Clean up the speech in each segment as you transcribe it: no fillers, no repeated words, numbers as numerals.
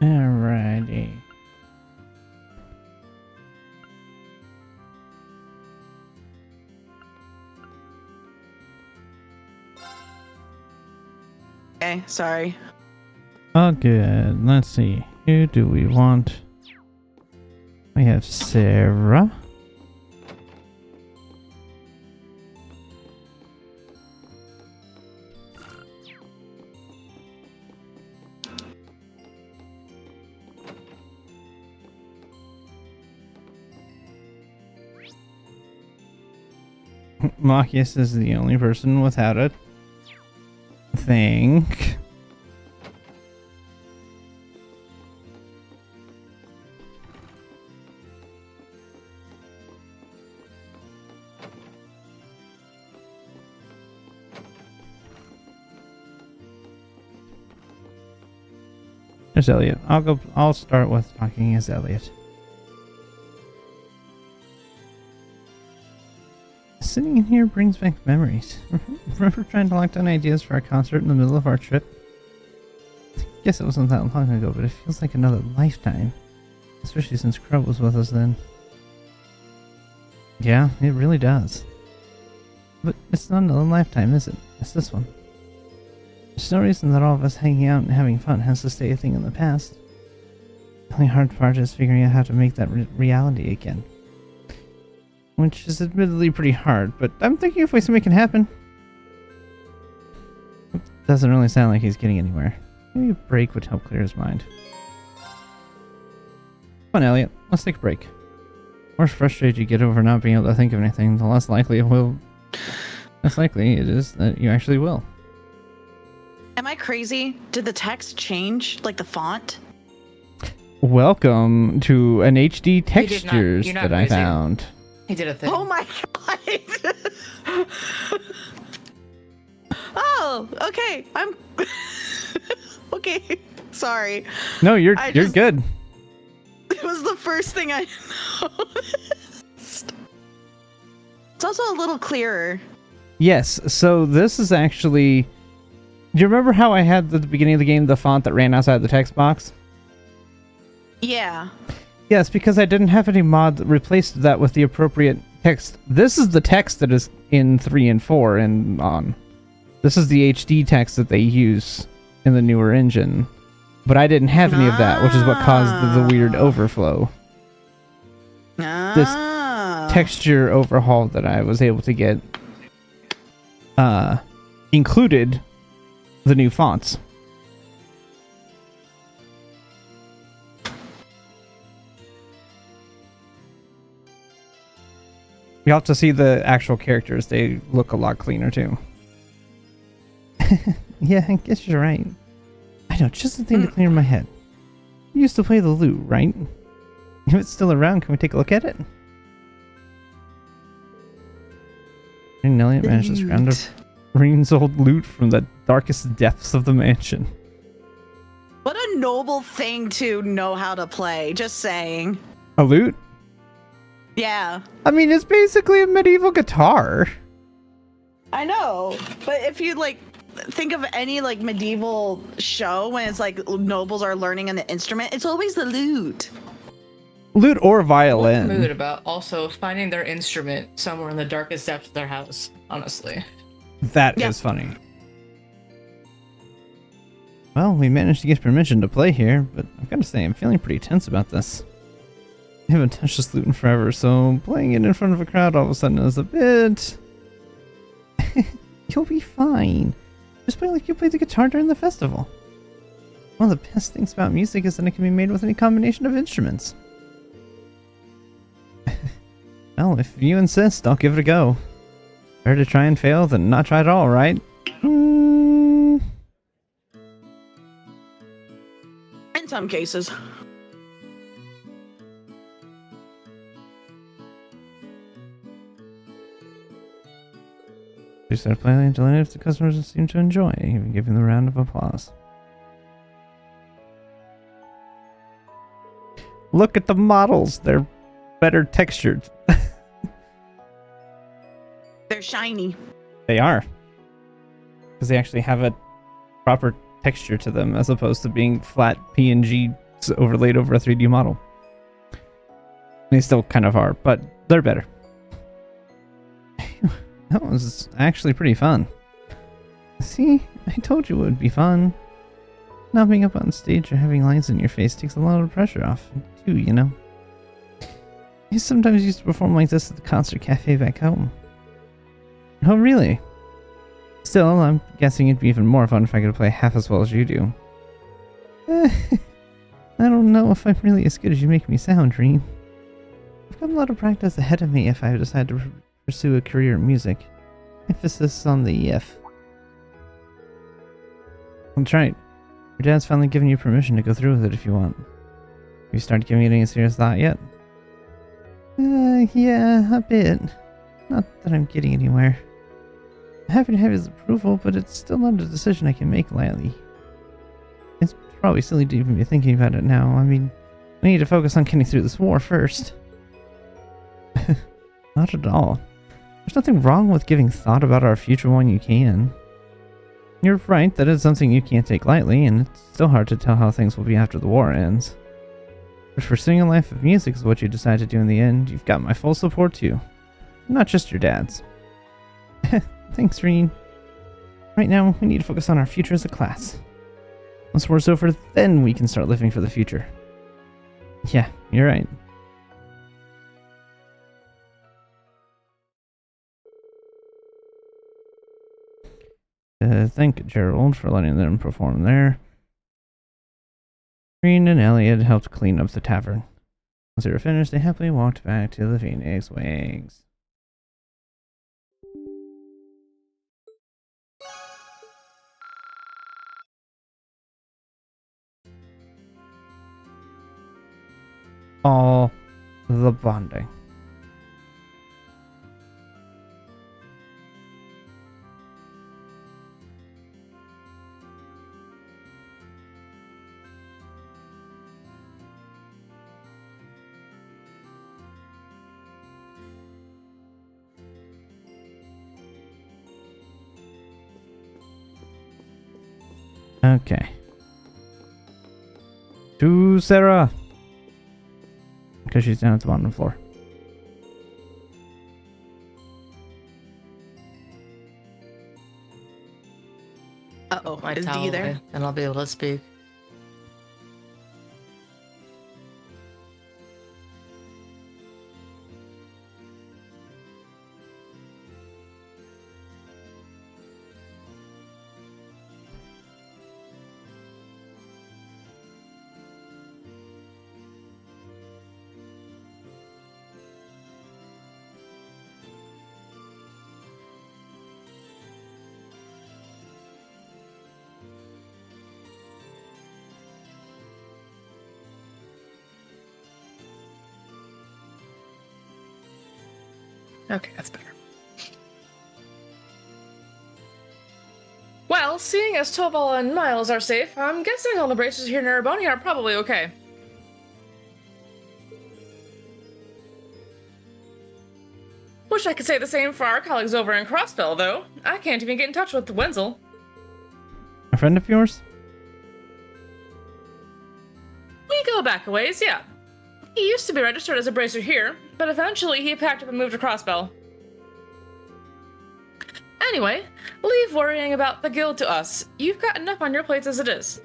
Alrighty. Okay, sorry. Oh, good. Let's see. Who do we want? We have Sarah. Machias is the only person without a thing. There's Elliot. I'll start with talking as Elliot. Sitting in here brings back memories. Remember trying to lock down ideas for our concert in the middle of our trip? Guess it wasn't that long ago, but it feels like another lifetime. Especially since Crow was with us then. Yeah, it really does. But it's not another lifetime, is it? It's this one. There's no reason that all of us hanging out and having fun has to stay a thing in the past. The only hard part is figuring out how to make that reality again. Which is admittedly pretty hard, but I'm thinking of ways to make it happen. Doesn't really sound like he's getting anywhere. Maybe a break would help clear his mind. Come on, Elliot. Let's take a break. The more frustrated you get over not being able to think of anything, the less likely it is that you actually will. Am I crazy? Did the text change? Like the font? Welcome to an HD textures You're not that I crazy. found. He did a thing. Oh my god! Oh, okay. I'm okay. Sorry. No, you're just- good. It was the first thing I noticed. It's also a little clearer. Yes, so this is actually... Do you remember how I had at the beginning of the game the font that ran outside the text box? Yeah. Yes, because I didn't have any mod that replaced that with the appropriate text. This is the text that is in 3 and 4 and on. This is the HD text that they use in the newer engine. But I didn't have any of that, which is what caused the weird overflow. This texture overhaul that I was able to get included the new fonts. You have to see the actual characters. They look a lot cleaner too. Yeah, I guess you're right. I know, just the thing to clear my head. You used to play the lute, right? If it's still around, can we take a look at it? And Elliot managed to scrounge up Reen's old lute from the darkest depths of the mansion. What a noble thing to know how to play. Just saying. A lute? Yeah. I mean, it's basically a medieval guitar. I know, but if you like think of any like medieval show when it's like nobles are learning an instrument, it's always the lute. Lute or What's violin. the mood about also finding their instrument somewhere in the darkest depths of their house, honestly. That is funny. Well, we managed to get permission to play here, but I've got to say, I'm feeling pretty tense about this. I haven't touched this lute in forever, so playing it in front of a crowd all of a sudden is a bit... You'll be fine. Just play like you played the guitar during the festival. One of the best things about music is that it can be made with any combination of instruments. Well, if you insist, I'll give it a go. Better to try and fail than not try at all, right? In some cases. They started playing until the customers seemed to enjoy, even giving them a round of applause. Look at the models. They're better textured. They're shiny. They are. Because they actually have a proper texture to them as opposed to being flat PNG overlaid over a 3D model. They still kind of are, but they're better. That was actually pretty fun. See, I told you it would be fun. Not being up on stage or having lines in your face takes a lot of pressure off, too, you know. I sometimes used to perform like this at the concert cafe back home. Oh, really? Still, I'm guessing it'd be even more fun if I could play half as well as you do. I don't know if I'm really as good as you make me sound, Reen. I've got a lot of practice ahead of me if I decide to pursue a career in music. Emphasis on the if. That's right. Your dad's finally given you permission to go through with it if you want. Have you started giving it any serious thought yet? Yeah, a bit. Not that I'm getting anywhere. I'm happy to have his approval, but it's still not a decision I can make lightly. It's probably silly to even be thinking about it now. I mean, we need to focus on getting through this war first. Not at all. There's nothing wrong with giving thought about our future when you can. You're right that it's something you can't take lightly, and it's still hard to tell how things will be after the war ends. If pursuing a life of music is what you decide to do in the end, you've got my full support too. Not just your dad's. Thanks, Reen. Right now, we need to focus on our future as a class. Once war's over, then we can start living for the future. Yeah, you're right. Thank Gerald for letting them perform there. Green and Elliot helped clean up the tavern. Once they were finished, they happily walked back to the Phoenix Wings. All the bonding. Okay. To Sarah. Because she's down at the bottom floor. Uh-oh, My is towel D there? away, and I'll be able to speak. Okay, that's better. Well, seeing as Tobal and Miles are safe, I'm guessing all the bracers here in Ereboni are probably okay. Wish I could say the same for our colleagues over in Crosspell, though. I can't even get in touch with Wenzel. A friend of yours? We go back a ways, yeah. He used to be registered as a bracer here, but eventually he packed up and moved to Crosspell. Anyway, leave worrying about the guild to us. You've got enough on your plates as it is.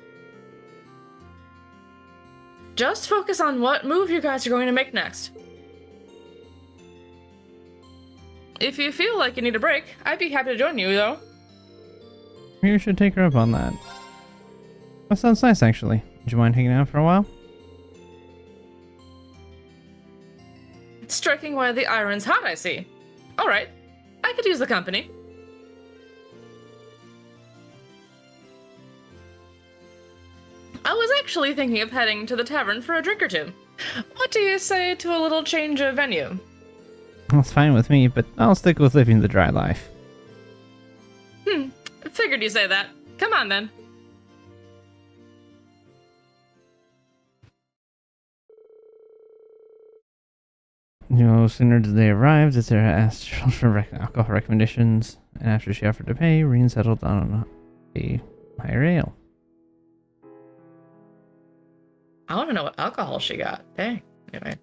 Just focus on what move you guys are going to make next. If you feel like you need a break, I'd be happy to join you, though. Maybe we should take her up on that. That sounds nice, actually. Would you mind hanging out for a while? Striking while the iron's hot, I see. Alright, I could use the company. I was actually thinking of heading to the tavern for a drink or two. What do you say to a little change of venue? That's fine with me, but I'll stick with living the dry life. Figured you say that. Come on, then. No sooner did they arrive did Sarah asked for alcohol recommendations, and after she offered to pay, Reen settled on a higher ale. I want to know what alcohol she got. Dang. Anyway.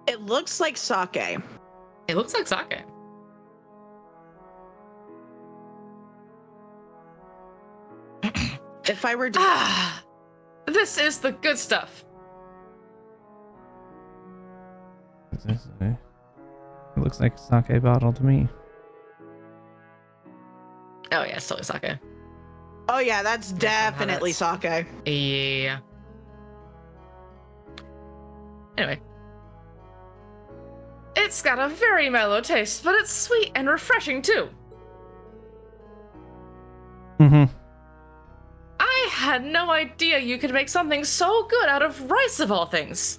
It looks like sake. It looks like sake. If I were to... Ah, this is the good stuff. It looks like a sake bottle to me. Oh yeah, it's totally sake. Oh yeah, that's definitely sake. Yeah. Anyway. It's got a very mellow taste, but it's sweet and refreshing too. Mm-hmm. I had no idea you could make something so good out of rice of all things.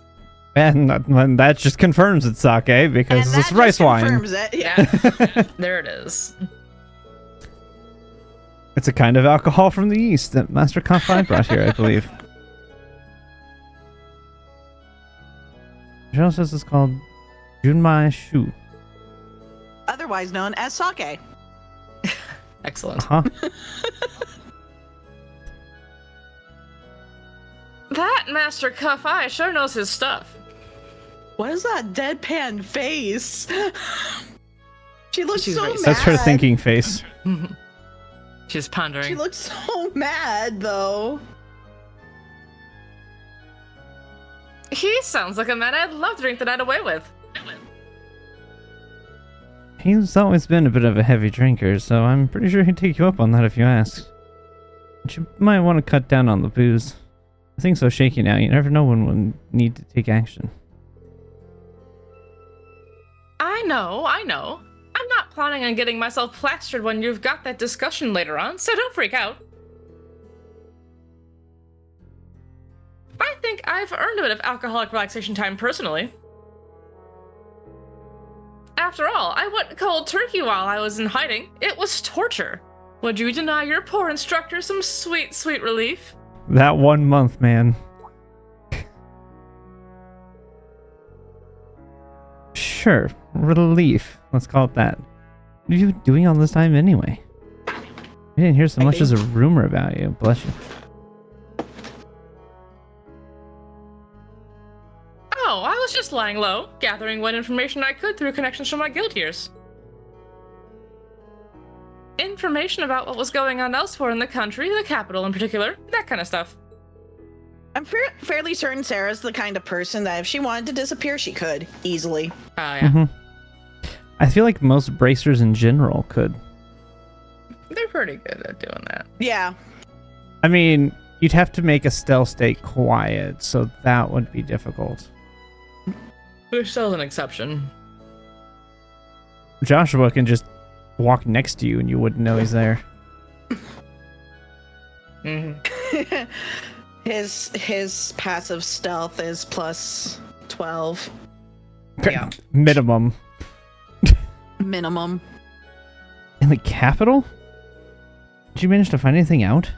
And that just confirms it's sake because And it's that rice just wine. confirms it. Yeah. Yeah, there it is. It's a kind of alcohol from the East that Master Kafai brought here, I believe. Michelle says it's called Junmai Shu. Otherwise known as sake. Excellent. Huh? That Master Kafai sure knows his stuff. What is that deadpan face? She looks She's so very mad. That's her thinking face. She's pondering. She looks so mad, though. He sounds like a man I'd love to drink the night away with. He's always been a bit of a heavy drinker, so I'm pretty sure he'd take you up on that if you asked. But you might want to cut down on the booze. Things so shaky now, you never know when we'll need to take action. I know. I'm not planning on getting myself plastered when you've got that discussion later on, so don't freak out. I think I've earned a bit of alcoholic relaxation time personally. After all, I went cold turkey while I was in hiding. It was torture. Would you deny your poor instructor some sweet, sweet relief? That 1 month, man. Sure, relief. Let's call it that. What are you doing all this time anyway? I didn't hear so much as a rumor about you. Bless you. Oh, I was just lying low, gathering what information I could through connections from my guild years. Information about what was going on elsewhere in the country, the capital in particular, that kind of stuff. I'm fairly certain Sarah's the kind of person that if she wanted to disappear, she could. Easily. Oh, yeah. Mm-hmm. I feel like most bracers in general could. They're pretty good at doing that. Yeah. I mean, you'd have to make a stealth state quiet, so that would be difficult. There's still an exception. Joshua can just walk next to you and you wouldn't know he's there. Mm-hmm. His passive stealth is plus 12. Yeah. Minimum. Minimum. In the capital? Did you manage to find anything out?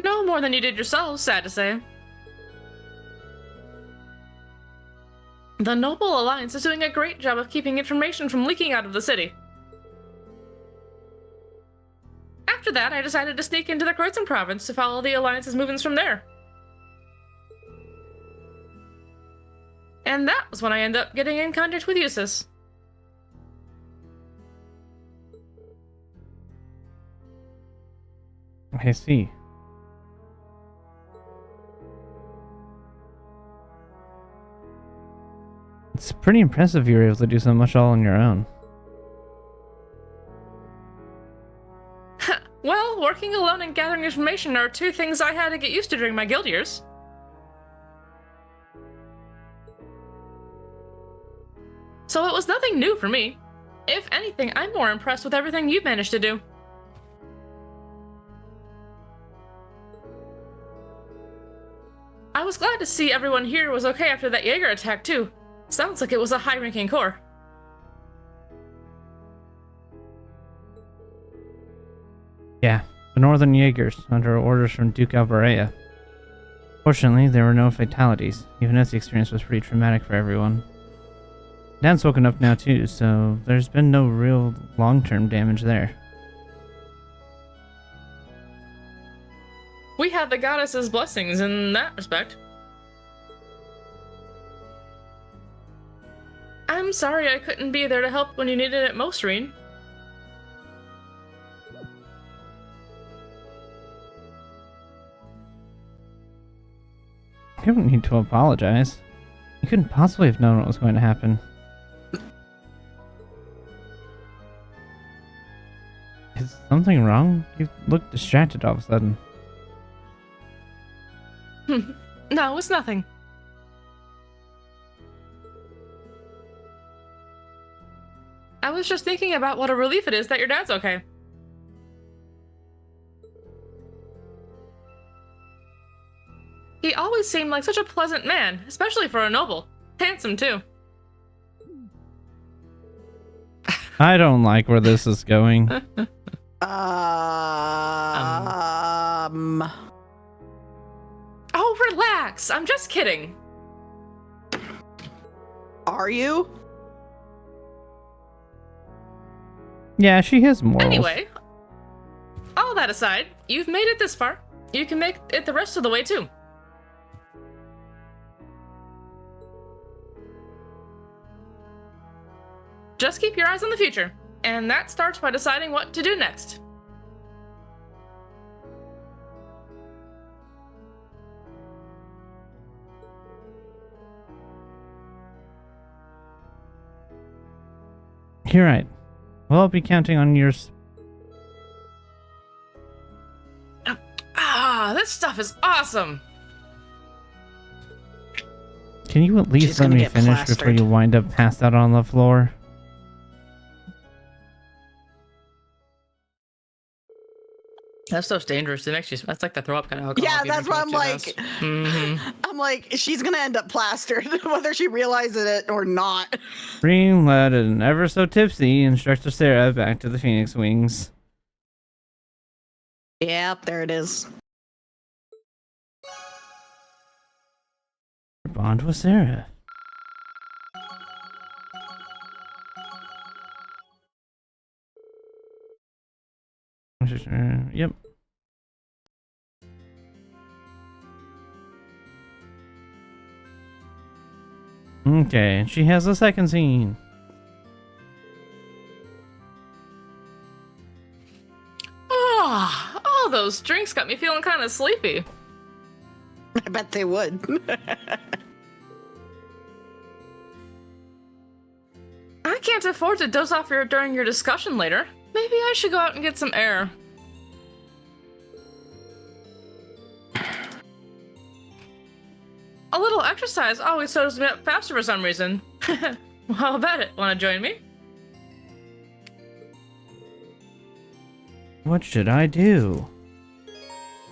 No more than you did yourselves, sad to say. The Noble Alliance is doing a great job of keeping information from leaking out of the city. After that, I decided to sneak into the Kreuzen province to follow the Alliance's movements from there. And that was when I ended up getting in contact with Eustace. I see. It's pretty impressive you were able to do so much all on your own. Well, working alone and gathering information are two things I had to get used to during my guild years. So it was nothing new for me. If anything, I'm more impressed with everything you've managed to do. I was glad to see everyone here was okay after that Jaeger attack, too. Sounds like it was a high-ranking corps. Yeah, the Northern Jaegers, under orders from Duke Alberea. Fortunately, there were no fatalities, even as the experience was pretty traumatic for everyone. Dan's woken up now too, so there's been no real long-term damage there. We had the goddess's blessings in that respect. I'm sorry I couldn't be there to help when you needed it most, Reen. You don't need to apologize. You couldn't possibly have known what was going to happen. Is something wrong? You look distracted all of a sudden. No, it's nothing. I was just thinking about what a relief it is that your dad's okay. He always seemed like such a pleasant man, especially for a noble. Handsome, too. I don't like where this is going. Oh, relax. I'm just kidding. Are you? Yeah, she has morals. Anyway, all that aside, you've made it this far. You can make it the rest of the way, too. Just keep your eyes on the future, and that starts by deciding what to do next. You're right. Well, I'll be counting on yours. This stuff is awesome. Can you at least She's let gonna me get finish before plastered. you wind up passed out on the floor? That stuff's dangerous. It makes you. That's like the throw up kind of alcohol. Yeah, if you that's drink what I'm too like. fast. Mhm. I'm like, she's gonna end up plastered, whether she realizes it or not. Green led and ever so tipsy instructor Sarah back to the Phoenix Wings. Yep, there it is. Bond with Sarah. Yep. Okay, she has a second scene. Ah, all those drinks got me feeling kind of sleepy. I bet they would. I can't afford to doze off during your discussion later. Maybe I should go out and get some air. A little exercise always shows me up faster for some reason. Well, how about it? Want to join me? What should I do?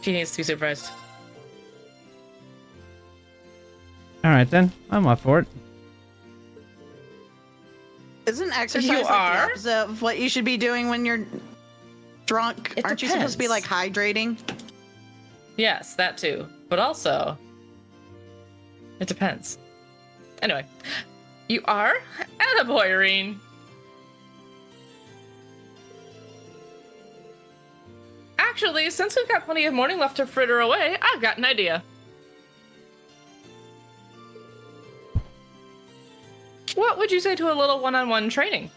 She needs to be surprised. Alright then, I'm up for it. Isn't exercise You like the are? opposite of what you should be doing when you're drunk? It Aren't you supposed to be like depends. hydrating? Yes, that too. But also, it depends. Anyway, you are? Attaboy, Reen. Actually, since we've got plenty of morning left to fritter away, I've got an idea. What would you say to a little one-on-one training?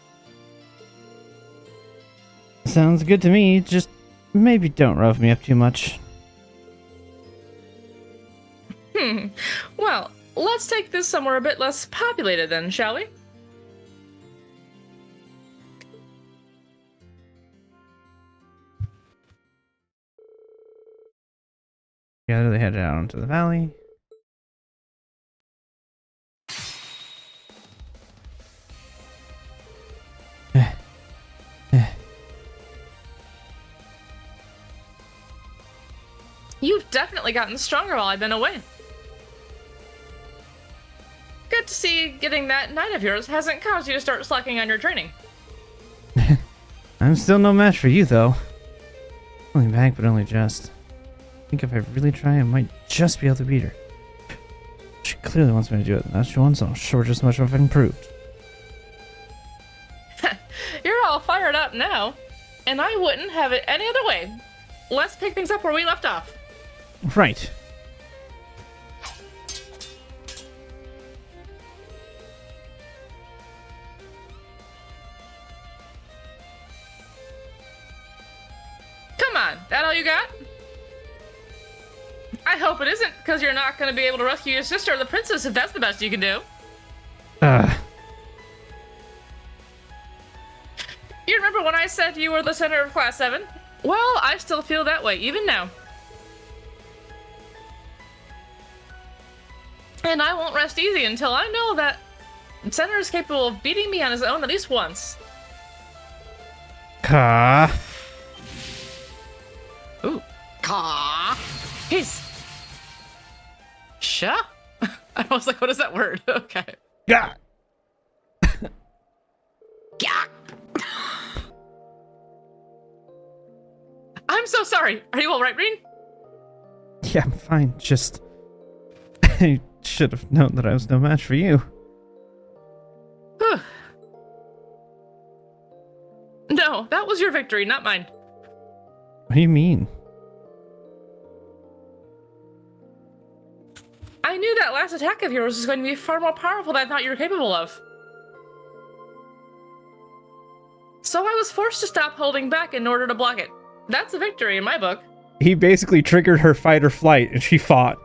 Sounds good to me, just maybe don't rough me up too much. Well, let's take this somewhere a bit less populated then, shall we? Together they headed out into the valley. You've definitely gotten stronger while I've been away. to see getting that knight of yours hasn't caused you to start slacking on your training. I'm still no match for you, though. Only back, but only just. I think if I really try, I might just be able to beat her. She clearly wants me to do it, and that's she wants, so I'm sure just as much of it improved. You're all fired up now, and I wouldn't have it any other way. Let's pick things up where we left off. Right. Come on, that all you got? I hope it isn't, because you're not going to be able to rescue your sister or the princess if that's the best you can do. You remember when I said you were the center of Class 7? Well, I still feel that way, even now. And I won't rest easy until I know that Center is capable of beating me on his own at least once. Ka. Ooh. Ka. He's... Sha? I was like, what is that word? Okay. Yeah. Yeah. I'm so sorry. Are you all right, Green? Yeah, I'm fine. Just... I should have known that I was no match for you. Whew. No, that was your victory, not mine. What do you mean? I knew that last attack of yours was going to be far more powerful than I thought you were capable of. So I was forced to stop holding back in order to block it. That's a victory in my book. He basically triggered her fight or flight, and she fought.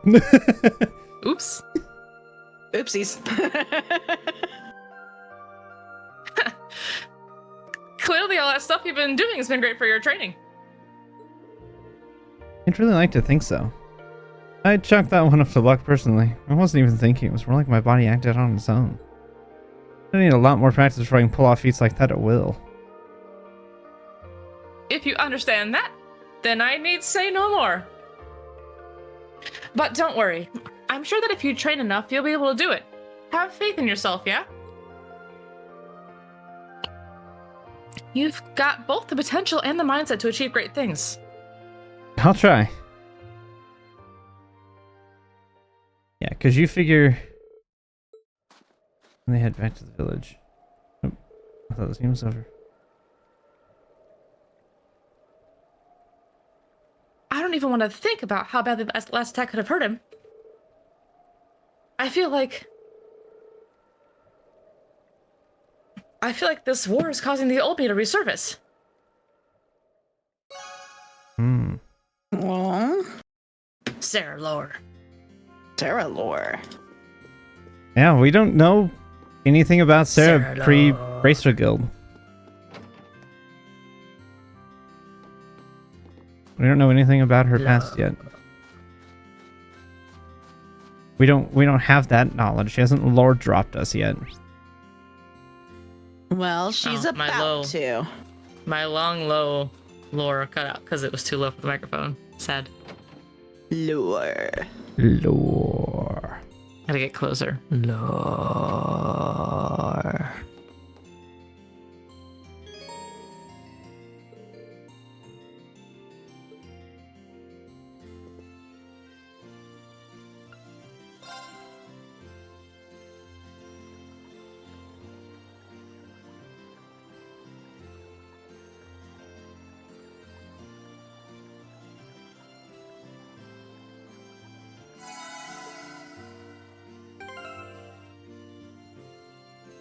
Oops. Oopsies. Clearly all that stuff you've been doing has been great for your training. I'd really like to think so. I'd chalk that one up to luck personally. I wasn't even thinking. It was more like my body acted on its own. I need a lot more practice before I can pull off feats like that at will. If you understand that, then I need say no more. But don't worry. I'm sure that if you train enough, you'll be able to do it. Have faith in yourself, yeah? You've got both the potential and the mindset to achieve great things. I'll try. Yeah, because you figure... when they head back to the village. Oh, I thought this game was over. I don't even want to think about how bad the last attack could have hurt him. I feel like this war is causing the old me to resurface. Hmm. Aww. Sarah lore. Terra lore. Yeah, we don't know anything about Sarah Sarah pre-Bracer Guild. We don't know anything about her past yet. We don't have that knowledge. She hasn't lore dropped us yet. Well, she's about to. My long, low lore cut out because it was too low for the microphone. Sad. Lore. Lore. Gotta get closer. Lore.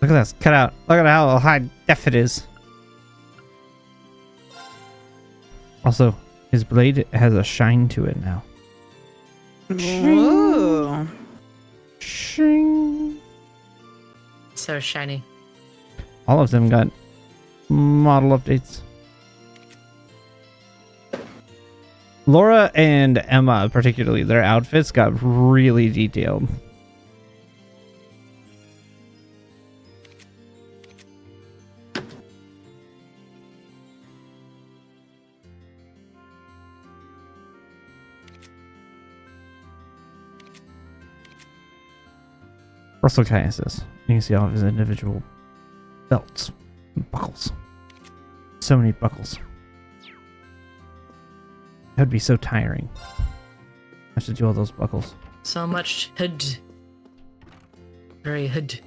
Look at this. Cut out. Look at how high def it is. Also, his blade has a shine to it now. Ooh. Shing. So shiny. All of them got model updates. Laura and Emma, particularly, their outfits got really detailed. Russell Caius. You can see all of his individual belts, and buckles. So many buckles. That'd be so tiring. I have to do all those buckles. So much hood. Very hood.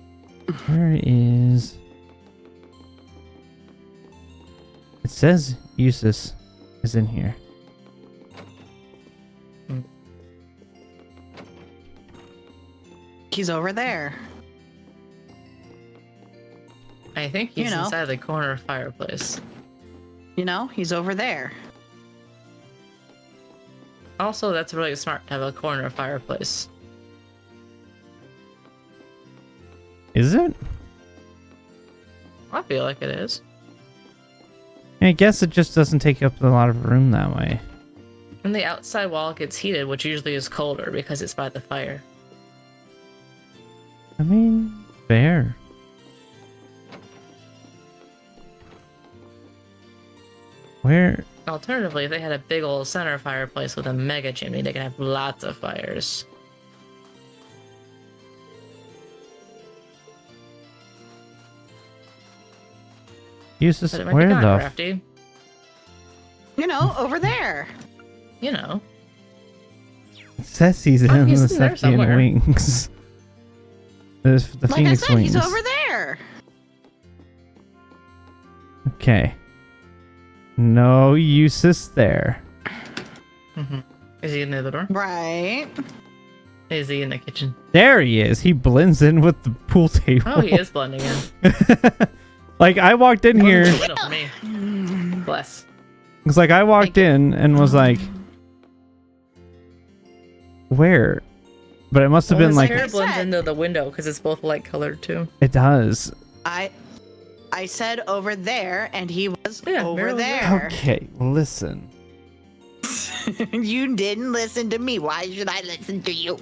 Where is... It says Eustace is in here. He's over there. I think he's You know. inside the corner fireplace. You know, he's over there. Also, that's really smart to have a corner fireplace. Is it? I feel like it is. I guess it just doesn't take up a lot of room that way. And the outside wall gets heated, which usually is colder because it's by the fire. I mean, fair. Where? Alternatively, if they had a big old center fireplace with a mega chimney, they could have lots of fires. Eustace, But it might where be kind the of crafty. You know, over there. You know. It says he's Oh, in he's the in there Sephian somewhere. wings. The Like Phoenix I said, wings. he's over there. Okay. No Eustace there. Mm-hmm. Is he in the other door? Right. Is he in the kitchen? There he is. He blends in with the pool table. Oh, he is blending in. Like I walked in here. Close the window for me. Bless. It's like I walked in and was like, where? But it must have been his like, hair blends said. into the window because it's both light colored too. it does. I said over there, and he was Yeah, over Meryl's there. Okay, listen. You didn't listen to me. Why should I listen to you?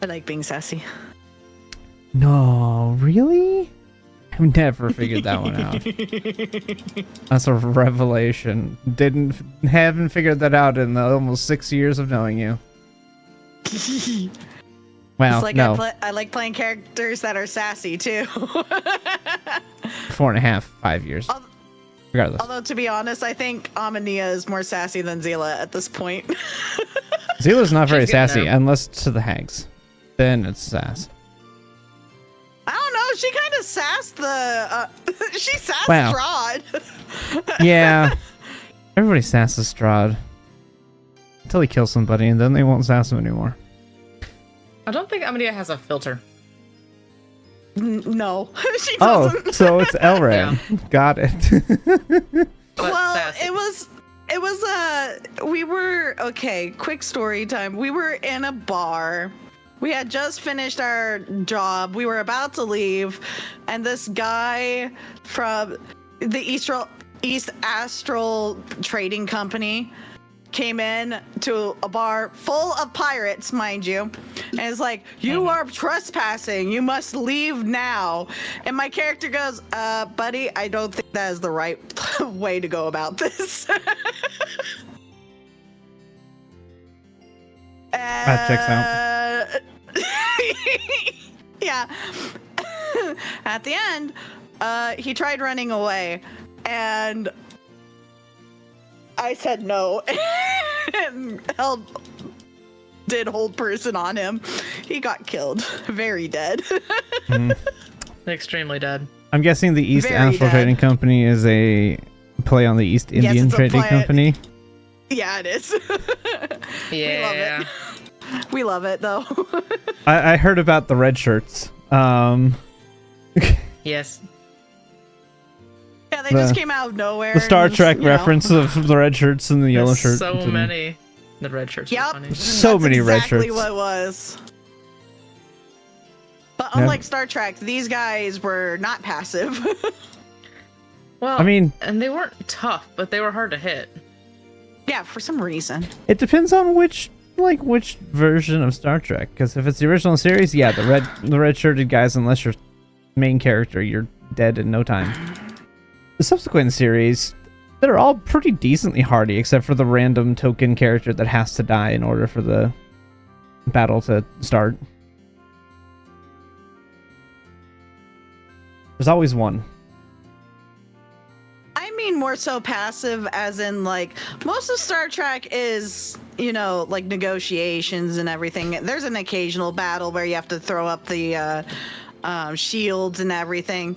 I like being sassy. No, really? I've never figured that one out. That's a revelation. Haven't figured that out in the almost 6 years of knowing you. Well, It's like no, I like playing characters that are sassy too. 4.5, 5 years. Al- Regardless, Although to be honest, I think Amania is more sassy than Zila at this point. Zila's not very She's getting sassy there. unless to the hags. Then it's sass. I don't know. She kind of sassed the. She sassed Wow. Strahd. Yeah, everybody sasses Strahd until he kills somebody, and then they won't sass him anymore. I don't think Amadea has a filter. No, she Oh, doesn't. so it's Elran. Got it. But Well, sassy. it was we were okay, quick story time. We were in a bar. We had just finished our job. We were about to leave, and this guy from the East Astral Trading Company came in to a bar full of pirates, mind you, and is like, "You are trespassing. You must leave now." And my character goes, buddy, I don't think that is the right way to go about this." That checks out. Yeah. At the end, he tried running away, and I said no, and did hold person on him. He got killed, very dead. Extremely dead. I'm guessing the East Very Astral dead. Trading Company is a play on the East Indian it's a Trading play- Company. Yeah, it is. Yeah. We love it though. I heard about the red shirts. Yes. Yeah, they The- just came out of nowhere. The Star and, Trek you know. reference of the red shirts and the yellow There's shirts. so and- many. The red shirts. are Yep. funny. So That's many red exactly shirts. what it was. But Yeah. unlike Star Trek, these guys were not passive. Well, I mean, and they weren't tough, but they were hard to hit. Yeah, for some reason. it depends on which version of Star Trek. Because if it's the original series, yeah, the red shirted guys, unless you're main character, you're dead in no time. The subsequent series, They're all pretty decently hardy, except for the random token character that has to die in order for the battle to start. There's always one. I mean more so passive, as in, like, most of Star Trek is, you know, like negotiations and everything. There's an occasional battle where you have to throw up the shields and everything.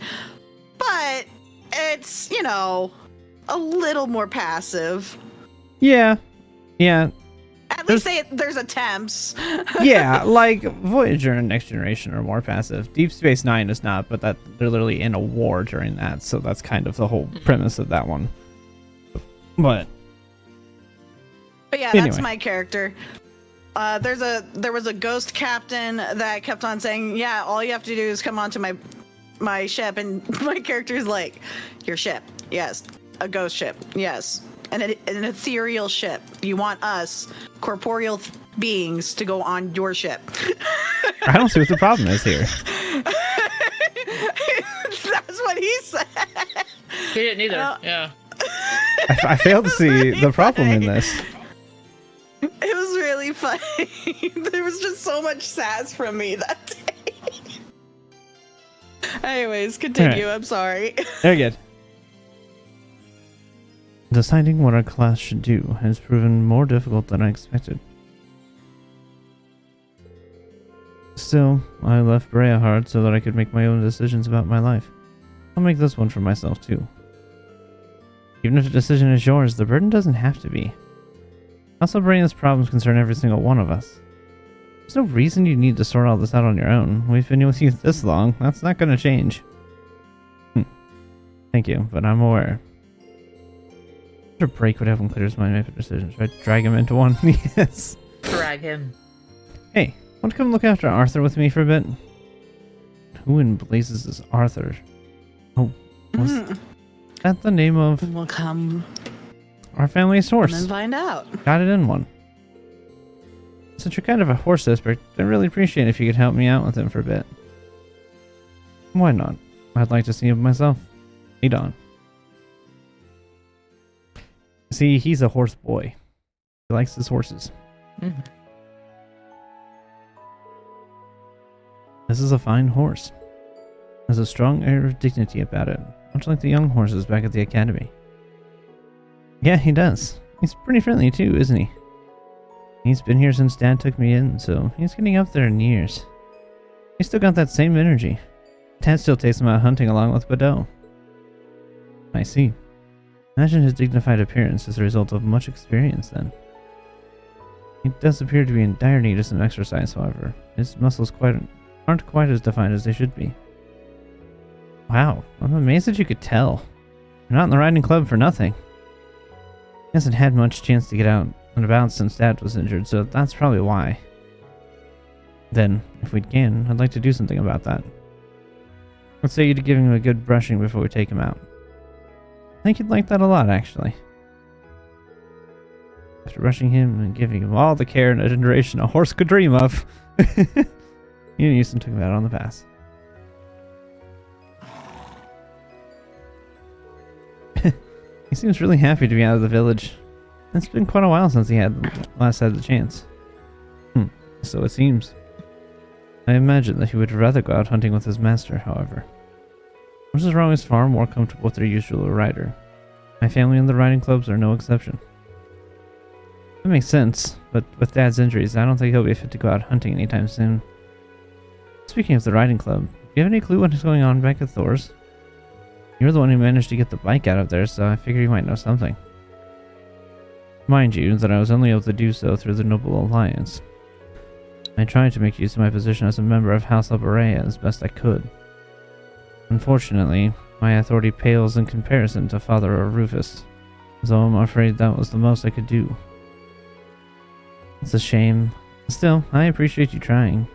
But it's, you know, a little more passive. Yeah. At least there's attempts. Yeah, like Voyager and Next Generation are more passive. Deep Space Nine is not, but that they're literally in a war during that, so that's kind of the whole premise of that one. But yeah, anyway. That's my character. There was a ghost captain that kept on saying, "Yeah, all you have to do is come onto my ship," and my character's like, "Your ship? Yes. A ghost ship? Yes. An ethereal ship. You want us, corporeal beings, to go on your ship." I don't see what the problem is here. That's what he said. He didn't either. Yeah. I failed to see the problem in this. It was really funny. There was just so much sass from me that day. Anyways, continue. Right. I'm sorry. Very good. Deciding what our class should do has proven more difficult than I expected. Still, I left Brea hard so that I could make my own decisions about my life. I'll make this one for myself too. Even if the decision is yours, the burden doesn't have to be. Also, Brea's problems concern every single one of us. There's no reason you need to sort all this out on your own. We've been with you this long. That's not going to change. Thank you, but I'm aware. A break would help him clear his mind and make a decision. Should I drag him into one? Yes. Drag him. Hey, want to come look after Arthur with me for a bit? Who in blazes is Arthur? Oh, was that the name of We'll come our family's horse? and find out. Got it in one. Since you're kind of a horse expert, I'd really appreciate it if you could help me out with him for a bit. Why not? I'd like to see him myself. Lead on. See, he's a horse boy. He likes his horses. Mm-hmm. This is a fine horse. Has a strong air of dignity about it, much like the young horses back at the academy. Yeah, he does. He's pretty friendly too, isn't he? He's been here since Dad took me in, so he's getting up there in years. He's still got that same energy. Dad still takes him out hunting along with Badeau. I see. Imagine his dignified appearance as a result of much experience then. He does appear to be in dire need of some exercise, however. His muscles aren't quite as defined as they should be. Wow, I'm amazed that you could tell. You're not in the riding club for nothing. He hasn't had much chance to get out and about since Dad was injured, so that's probably why. Then, if we can, I'd like to do something about that. Let's say you'd give him a good brushing before we take him out. I think you'd like that a lot, actually. After brushing him and giving him all the care and adoration a horse could dream of, you and Houston took him out on the pass. He seems really happy to be out of the village. It's been quite a while since he last had the chance. So it seems. I imagine that he would rather go out hunting with his master, however. Horses are always far more comfortable with their usual rider. My family and the riding clubs are no exception. That makes sense, but with Dad's injuries, I don't think he'll be fit to go out hunting anytime soon. Speaking of the riding club, do you have any clue what is going on back at Thor's? You're the one who managed to get the bike out of there, so I figure you might know something. Mind you, that I was only able to do so through the Noble Alliance. I tried to make use of my position as a member of House Alberea as best I could. Unfortunately, my authority pales in comparison to Father or Rufus, so I'm afraid that was the most I could do. It's a shame. Still, I appreciate you trying.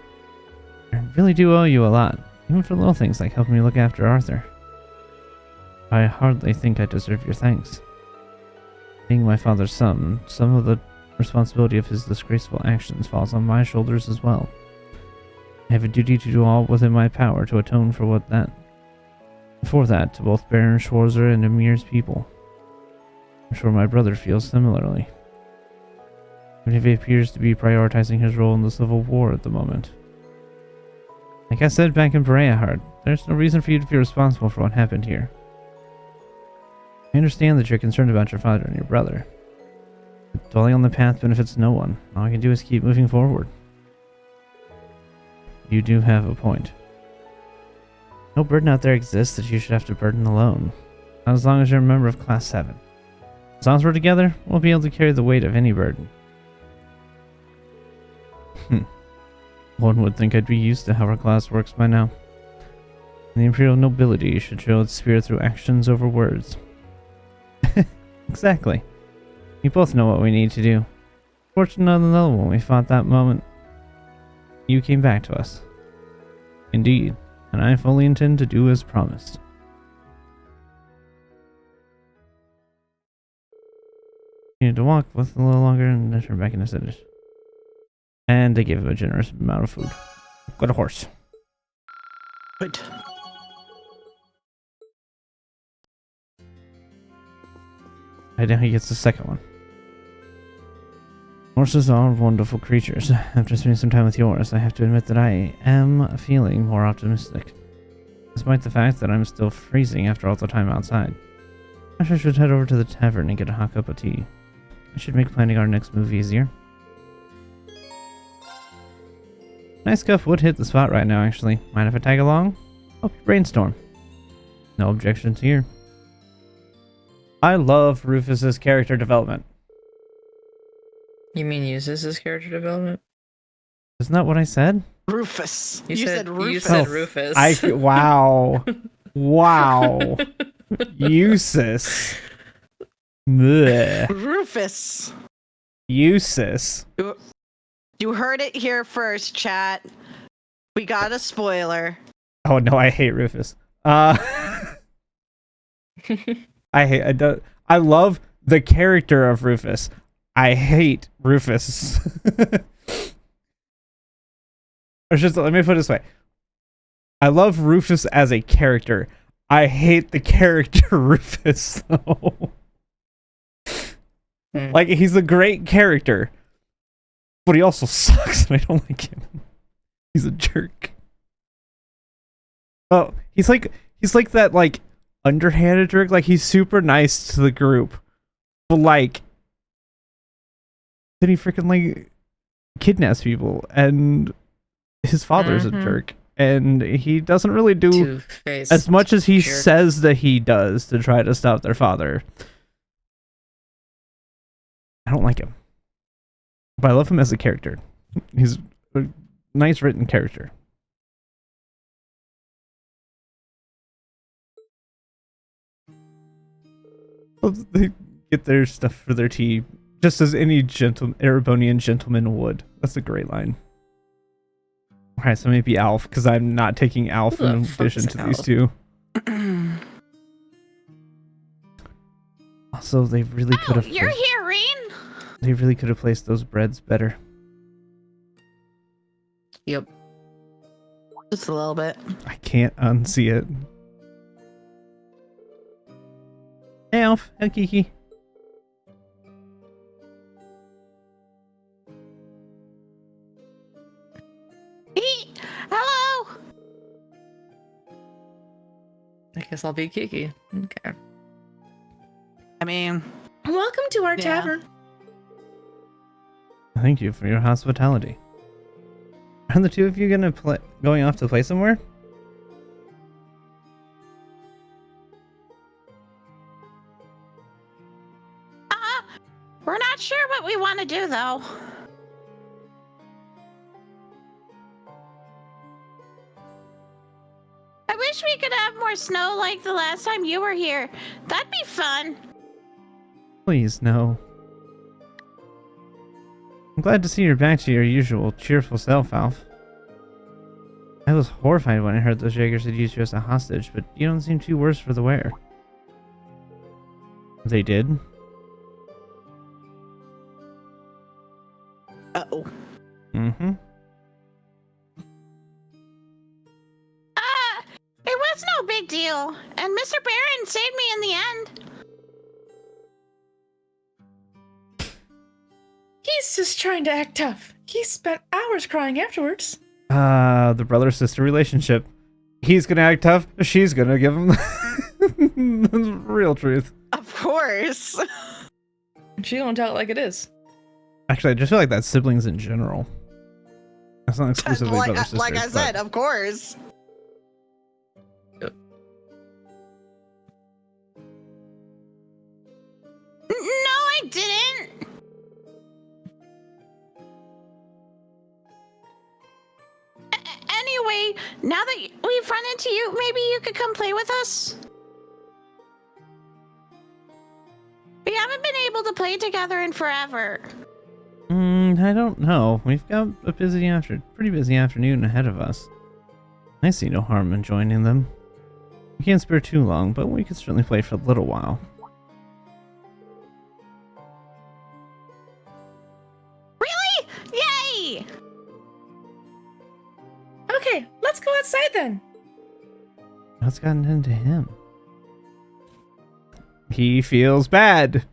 I really do owe you a lot, even for little things like helping me look after Arthur. I hardly think I deserve your thanks. Being my father's son, some of the responsibility of his disgraceful actions falls on my shoulders as well. I have a duty to do all within my power to atone for that to both Baron Schwarzer and Emir's people. I'm sure my brother feels similarly. Even if he appears to be prioritizing his role in the Civil War at the moment. Like I said back in Berea, there's no reason for you to feel responsible for what happened here. I understand that you're concerned about your father and your brother. But dwelling on the path benefits no one. All I can do is keep moving forward. You do have a point. No burden out there exists that you should have to burden alone. Not as long as you're a member of Class 7. As long as we're together, we'll be able to carry the weight of any burden. One would think I'd be used to how our class works by now. The Imperial nobility should show its spirit through actions over words. Exactly. We both know what we need to do. Fortunately, though, when we fought that moment, you came back to us. Indeed, and I fully intend to do as promised. You need to walk with a little longer and then turn back into cities. And they gave him a generous amount of food. Got a horse. Good. And now he gets the second one. Horses are wonderful creatures. After spending some time with yours, I have to admit that I am feeling more optimistic. Despite the fact that I'm still freezing after all the time outside. I should head over to the tavern and get a hot cup of tea. I should make planning our next move easier. Nice cup would hit the spot right now, actually. Mind if I tag along? Oh, brainstorm. No objections here. I love Rufus's character development. You mean uses his character development? Isn't that what I said? Rufus. You said Rufus. You said Rufus. Wow. Wow. Usus. Blech. Rufus. Usus. You heard it here first, chat. We got a spoiler. Oh no, I hate Rufus. I love the character of Rufus. I hate Rufus. Or just let me put it this way. I love Rufus as a character. I hate the character Rufus though. Like, he's a great character. But he also sucks and I don't like him. He's a jerk. Oh, he's like that like underhanded jerk. Like, he's super nice to the group. But like, then he freaking like kidnaps people, and his father's a jerk, and he doesn't really do Two-faced as much as he jerk. says that he does to try to stop their father. I don't like him, but I love him as a character. He's a nice written character. They get their stuff for their tea, just as any Erebonian gentleman would. That's a great line. Alright, so maybe Alf, because I'm not taking Alf in addition to these two. Also, they really could have... You're here, Reen? They really could have placed those breads better. Yep. Just a little bit. I can't unsee it. Hey, Alf. Hey, Kiki. Hey, hello. I guess I'll be Kiki. Okay. I mean, Welcome to our Yeah. tavern. Thank you for your hospitality. Are the two of you going off to play somewhere? we're not sure what we want to do, though. I wish we could have more snow like the last time you were here. That'd be fun. Please, no. I'm glad to see you're back to your usual cheerful self, Alf. I was horrified when I heard those Jaegers had used you as a hostage, but you don't seem too worse for the wear. They did? Uh-oh. Mm-hmm. It was no big deal, and Mr. Barron saved me in the end. He's just trying to act tough. He spent hours crying afterwards. The brother-sister relationship. He's gonna act tough. She's gonna give him the real truth. Of course. She gonna tell it like it is. Actually, I just feel like that's siblings in general. That's not exclusively brother-sister. Like I said, of course. No, I didn't. Anyway, now that we've run into you, maybe you could come play with us? We haven't been able to play together in forever. I don't know. We've got a pretty busy afternoon ahead of us. I see no harm in joining them. We can't spare too long, but we could certainly play for a little while. Really? Yay! Okay, let's go outside then. What's gotten into him? He feels bad.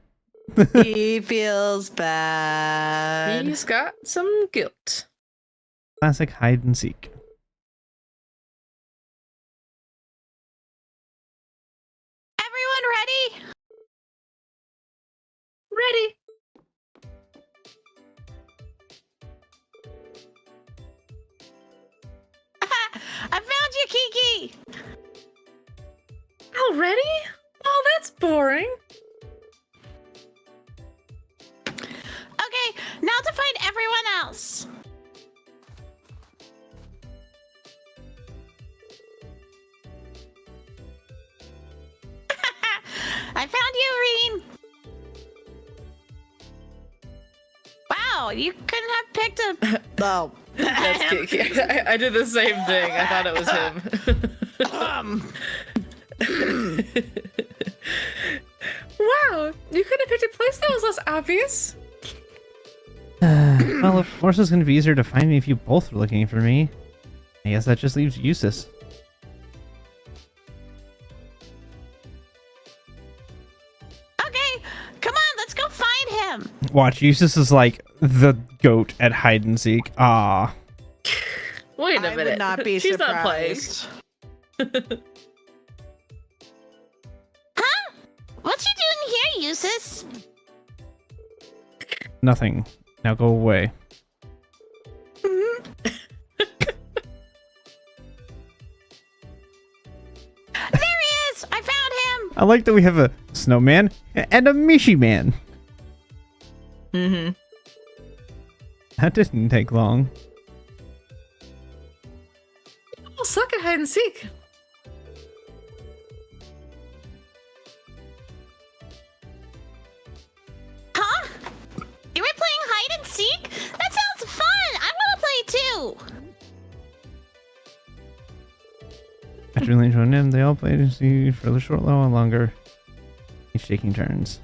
He feels bad. He's got some guilt. Classic hide and seek. Everyone ready? Ready? I found you, Kiki! Already? Oh, that's boring. Okay, now to find everyone else. I found you, Reen. Wow, you couldn't have picked a... Oh. That's Kiki. I did the same thing. I thought it was him. Wow, you could have picked a place that was less obvious. Well, of course it's going to be easier to find me if you both are looking for me. I guess that just leaves Eustace. Okay, come on, let's go find him. Watch, Eustace is like the goat at hide and seek. Ah. Wait a minute. I would not be She's not playing. surprised. Huh? What you doing here, Eustace? Nothing. Now go away. There he is! I found him! I like that we have a snowman and a Mishi man. Mm-hmm. That didn't take long. People suck at hide and seek. Huh? You were playing hide and seek? That sounds fun! I want to play too! After really enjoying him, they all played to see for a short while longer, each taking turns.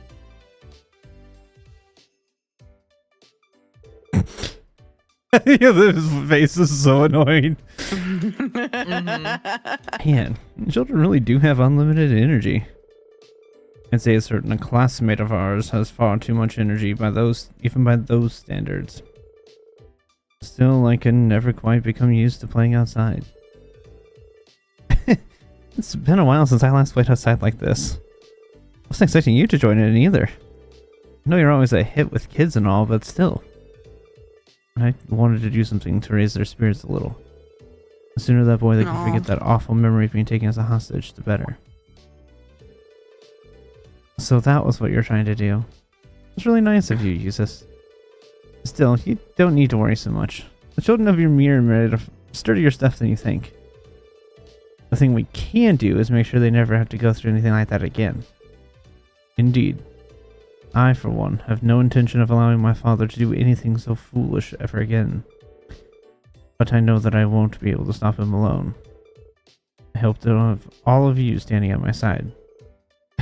Yeah, his face is so annoying. Man, children really do have unlimited energy. I'd say a certain classmate of ours has far too much energy even by those standards. Still, I can never quite become used to playing outside. It's been a while since I last played outside like this. I wasn't expecting you to join in either. I know you're always a hit with kids and all, but still. I wanted to do something to raise their spirits a little. The sooner that boy they can forget that awful memory of being taken as a hostage, the better. So that was what you're trying to do. It's really nice of you, Eustace. Still, you don't need to worry so much. The children of your mirror are ready to sturdier stuff than you think. The thing we can do is make sure they never have to go through anything like that again. Indeed. I, for one, have no intention of allowing my father to do anything so foolish ever again. But I know that I won't be able to stop him alone. I hope to have all of you standing at my side.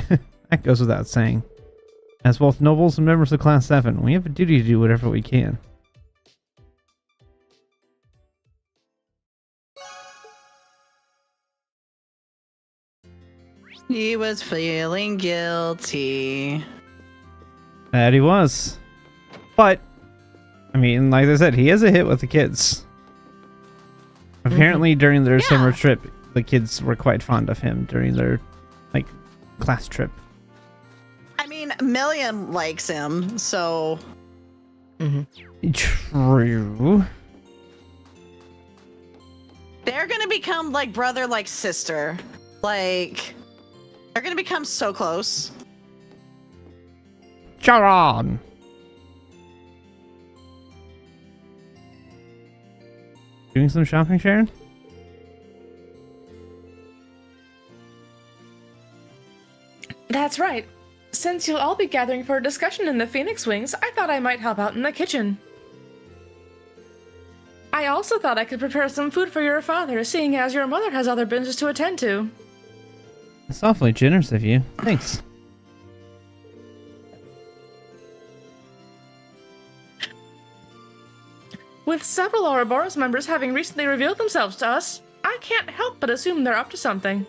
That goes without saying. As both nobles and members of Class 7, we have a duty to do whatever we can. He was feeling guilty. That he was. But I mean, like I said, he is a hit with the kids. Apparently, during their summer trip, the kids were quite fond of him during their, like, class trip. I mean, Million likes him, so... True. They're gonna become like brother, like sister. Like, they're gonna become so close. Charon! Doing some shopping, Sharon? That's right. Since you'll all be gathering for a discussion in the Phoenix Wings, I thought I might help out in the kitchen. I also thought I could prepare some food for your father, seeing as your mother has other business to attend to. That's awfully generous of you. Thanks. With several Ouroboros members having recently revealed themselves to us, I can't help but assume they're up to something.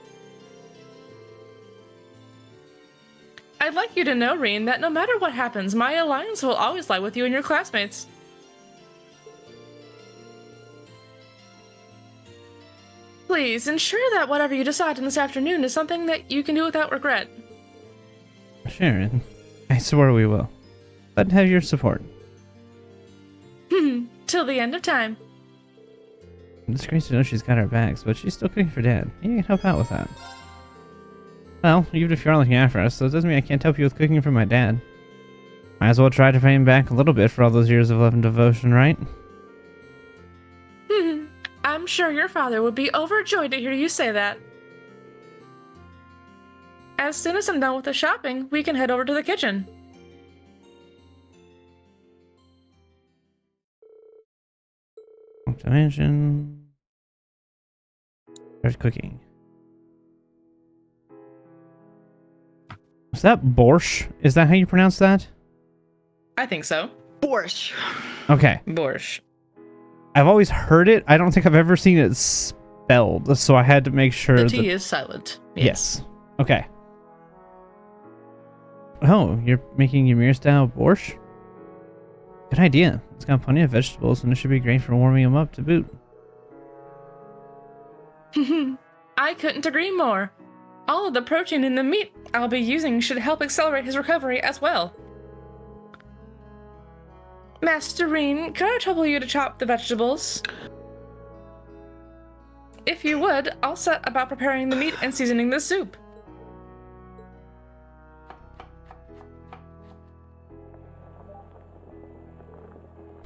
I'd like you to know, Reen, that no matter what happens, my alliance will always lie with you and your classmates. Please ensure that whatever you decide in this afternoon is something that you can do without regret. Sharon, I swear we will. But have your support. Till the end of time. It's great to know she's got our backs, but she's still cooking for Dad. You can help out with that. Well, even if you're looking after us, that doesn't mean I can't help you with cooking for my dad. Might as well try to pay him back a little bit for all those years of love and devotion, right? I'm sure your father would be overjoyed to hear you say that. As soon as I'm done with the shopping, we can head over to the kitchen. Dimension. There's cooking. Is that borscht? Is that how you pronounce that? I think so. Borscht. Okay. Borscht. I've always heard it. I don't think I've ever seen it spelled, so I had to make sure The that... T is silent. Yes. Okay. Oh, you're making Ymir style borscht? Good idea. It's got plenty of vegetables and it should be great for warming him up to boot. I couldn't agree more. All of the protein in the meat I'll be using should help accelerate his recovery as well. Master Reen, could I trouble you to chop the vegetables? If you would, I'll set about preparing the meat and seasoning the soup.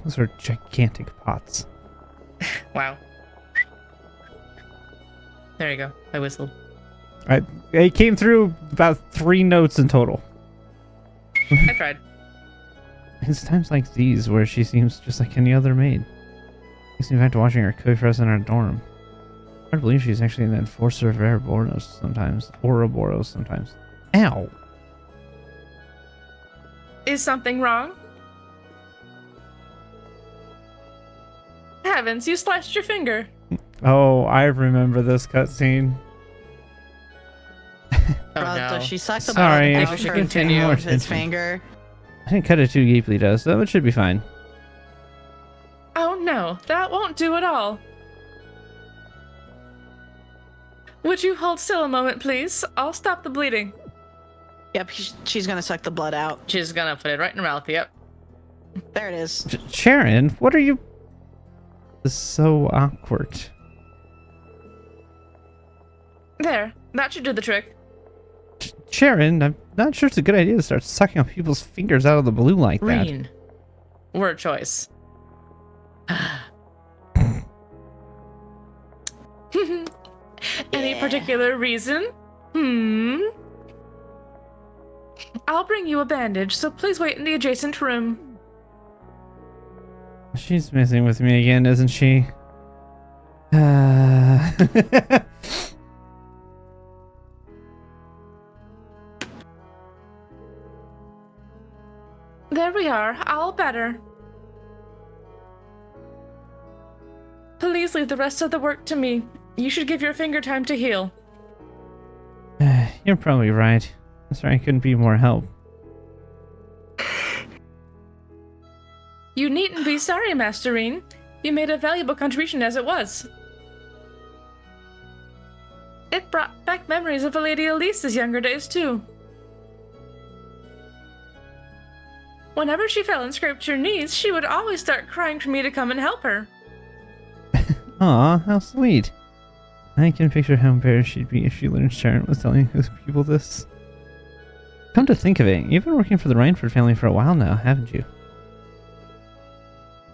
Those are gigantic pots. Wow. There you go. I whistled. It came through about 3 notes in total. I tried. It's times like these where she seems just like any other maid. Makes me back to watching her cook for us in our dorm. Hard to believe she's actually an enforcer of Ouroboros sometimes. Ouroboros sometimes. Ow! Is something wrong? Heavens, you sliced your finger. Oh, I remember this cutscene. Does she suck the Sorry, blood if out you her could pay more of his attention. finger? I didn't cut it too deeply, though, so it should be fine. Oh no, that won't do at all. Would you hold still a moment, please? I'll stop the bleeding. Yep, she's gonna suck the blood out. She's gonna put it right in her mouth, yep. There it is. Sharon, what are you... This is so awkward. There, that should do the trick. Sharon, I'm not sure it's a good idea to start sucking on people's fingers out of the blue like that. Reen. Word choice. Any particular reason? I'll bring you a bandage, so please wait in the adjacent room. She's messing with me again, isn't she? There we are, all better. Please leave the rest of the work to me. You should give your finger time to heal. You're probably right. I'm sorry I couldn't be more help. You needn't be sorry, Masterine. You made a valuable contribution as it was. It brought back memories of Lady Elise's younger days, too. Whenever she fell and scraped her knees, she would always start crying for me to come and help her. Aw, how sweet. I can picture how embarrassed she'd be if she learned Sharon was telling other people this. Come to think of it, you've been working for the Rhineford family for a while now, haven't you?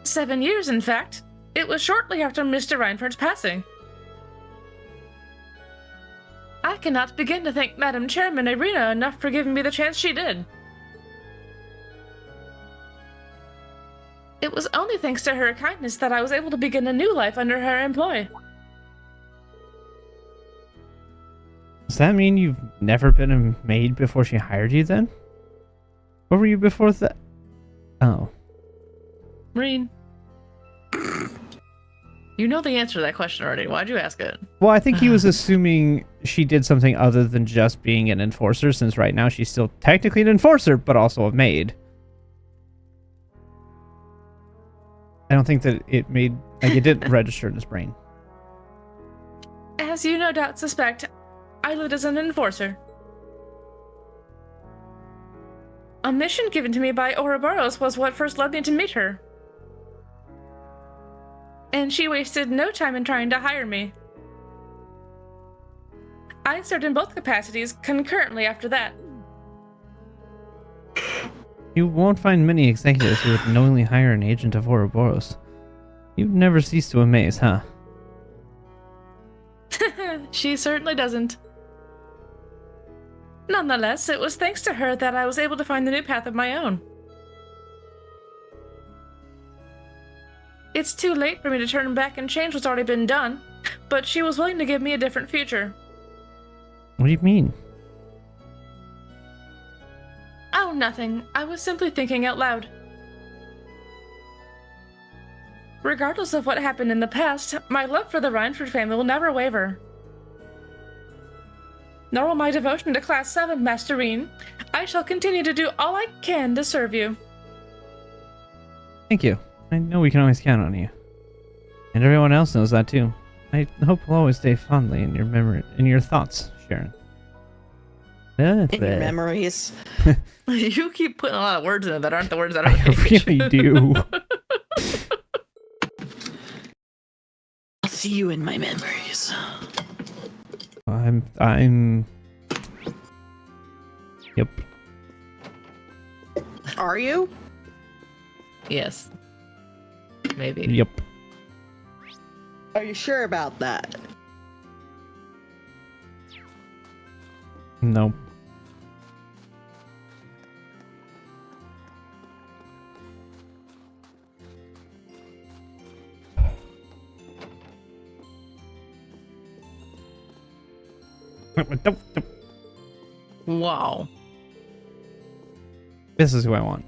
7 years, in fact. It was shortly after Mr. Rhineford's passing. I cannot begin to thank Madam Chairman Irina enough for giving me the chance she did. It was only thanks to her kindness that I was able to begin a new life under her employ. Does that mean you've never been a maid before she hired you then? What were you before that? Oh. Marine. You know the answer to that question already. Why'd you ask it? Well, I think he was assuming she did something other than just being an enforcer, since right now she's still technically an enforcer, but also a maid. I don't think that it made, like, it didn't register in his brain. As you no doubt suspect, I lived as an enforcer. A mission given to me by Ouroboros was what first led me to meet her. And she wasted no time in trying to hire me. I served in both capacities concurrently after that. You won't find many executives who would knowingly hire an agent of Ouroboros. You've never ceased to amaze, huh? She certainly doesn't. Nonetheless, it was thanks to her that I was able to find a new path of my own. It's too late for me to turn back and change what's already been done, but she was willing to give me a different future. What do you mean? Oh, nothing. I was simply thinking out loud. Regardless of what happened in the past, my love for the Rhineford family will never waver. Nor will my devotion to Class 7, Masterine. I shall continue to do all I can to serve you. Thank you. I know we can always count on you. And everyone else knows that too. I hope we'll always stay fondly in your memory, in your thoughts, Sharon. In your memories. You keep putting a lot of words in it that aren't the words that are I really do. I'll see you in my memories. I'm... Yep. Are you? Yes. Maybe. Yep. Are you sure about that? No. Wow. This is who I want.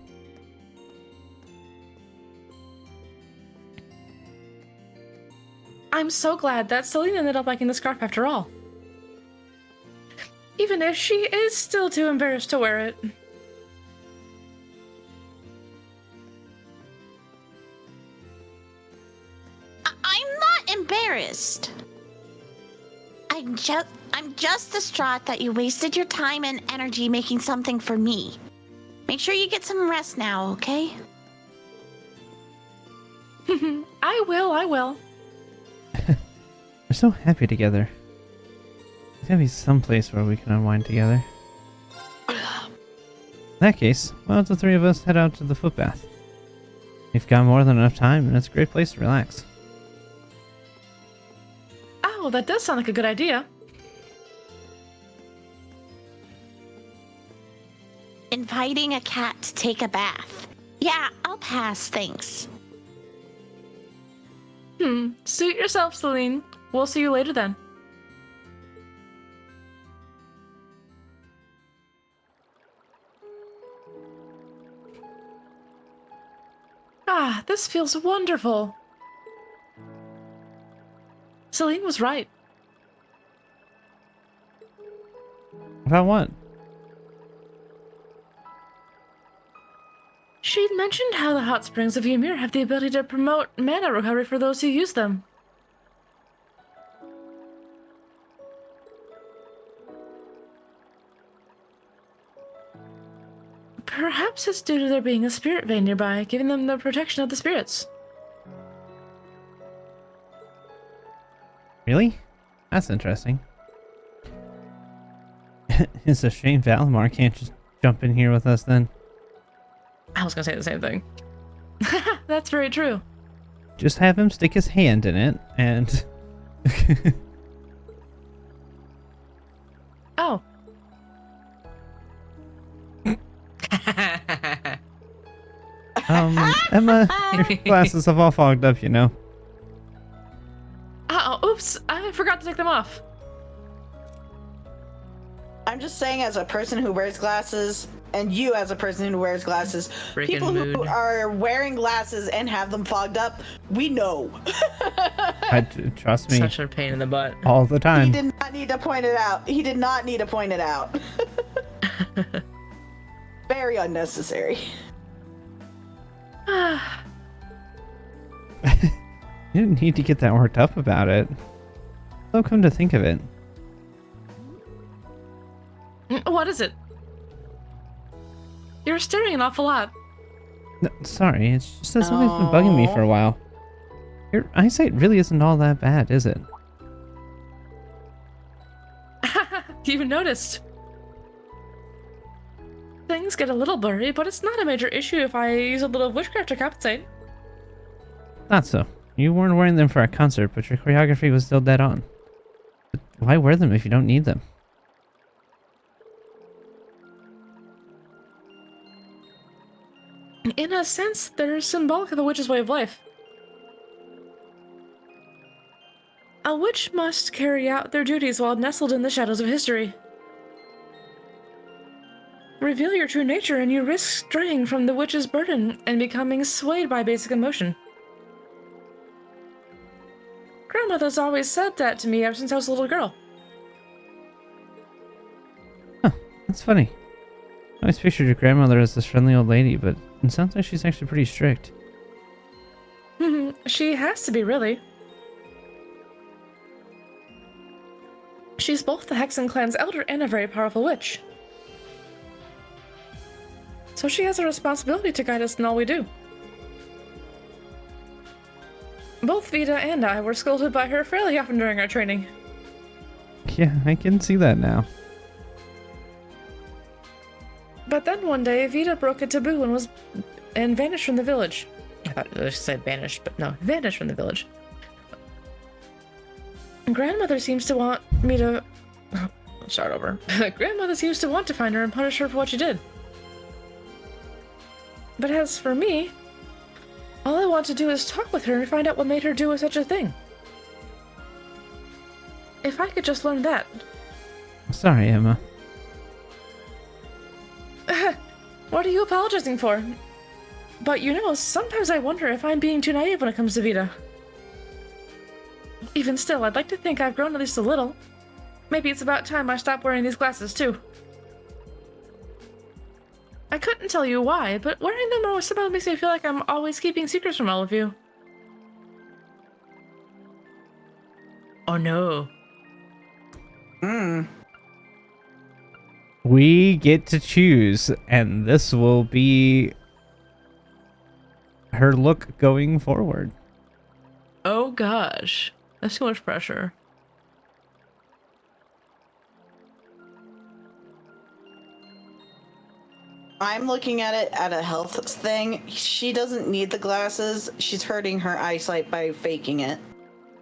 I'm so glad that Celine ended up liking the scarf after all. Even if she is still too embarrassed to wear it. I'm not embarrassed. I'm just distraught that you wasted your time and energy making something for me. Make sure you get some rest now, okay? I will. We're so happy together. There's gotta be some place where we can unwind together. In that case, why don't the three of us head out to the footbath? We've got more than enough time, and it's a great place to relax. Oh, that does sound like a good idea. Inviting a cat to take a bath. Yeah, I'll pass, thanks. Suit yourself, Celine. We'll see you later then. Ah, this feels wonderful. Celine was right. About what? She'd mentioned how the hot springs of Ymir have the ability to promote mana recovery for those who use them. Perhaps it's due to there being a spirit vein nearby, giving them the protection of the spirits. Really? That's interesting. It's a shame Valimar can't just jump in here with us then. I was gonna say the same thing. That's very true. Just have him stick his hand in it and... Oh. Emma, your glasses have all fogged up, you know. Oh, oops. I forgot to take them off. I'm just saying, as a person who wears glasses, and you as a person who wears glasses, Freaking people who mood. are wearing glasses and have them fogged up, we know. Trust me, Such a pain in the butt. all the He time. did not need to point it out. He did not need to point it out. Very unnecessary. You didn't need to get that worked up about it. So come to think of it. What is it? You're staring an awful lot. No, sorry, it's just that something's been bugging me for a while. Your eyesight really isn't all that bad, is it? You noticed. Things get a little blurry, but it's not a major issue if I use a little witchcraft to compensate. Not so. You weren't wearing them for a concert, but your choreography was still dead on. But why wear them if you don't need them? In a sense, they're symbolic of a witch's way of life. A witch must carry out their duties while nestled in the shadows of history. Reveal your true nature and you risk straying from the witch's burden and becoming swayed by basic emotion. Grandmother's always said that to me ever since I was a little girl. That's funny. I always pictured your grandmother as this friendly old lady, but it sounds like she's actually pretty strict. She has to be, really. She's both the Hexen clan's elder and a very powerful witch. So she has a responsibility to guide us in all we do. Both Vita and I were scolded by her fairly often during our training. Yeah, I can see that now. But then one day, Vita broke a taboo and vanished from the village. I thought I said banished, but no, vanished from the village. Grandmother seems to want me to... Start over. Grandmother seems to want to find her and punish her for what she did. But as for me, all I want to do is talk with her and find out what made her do such a thing. If I could just learn that. Sorry, Emma. What are you apologizing for? But you know, sometimes I wonder if I'm being too naive when it comes to Vita. Even still, I'd like to think I've grown at least a little. Maybe it's about time I stopped wearing these glasses too. I couldn't tell you why, but wearing them somehow makes me feel like I'm always keeping secrets from all of you. Oh no. We get to choose, and this will be her look going forward. Oh gosh. That's too much pressure. I'm looking at it at a health thing. She doesn't need the glasses. She's hurting her eyesight by faking it.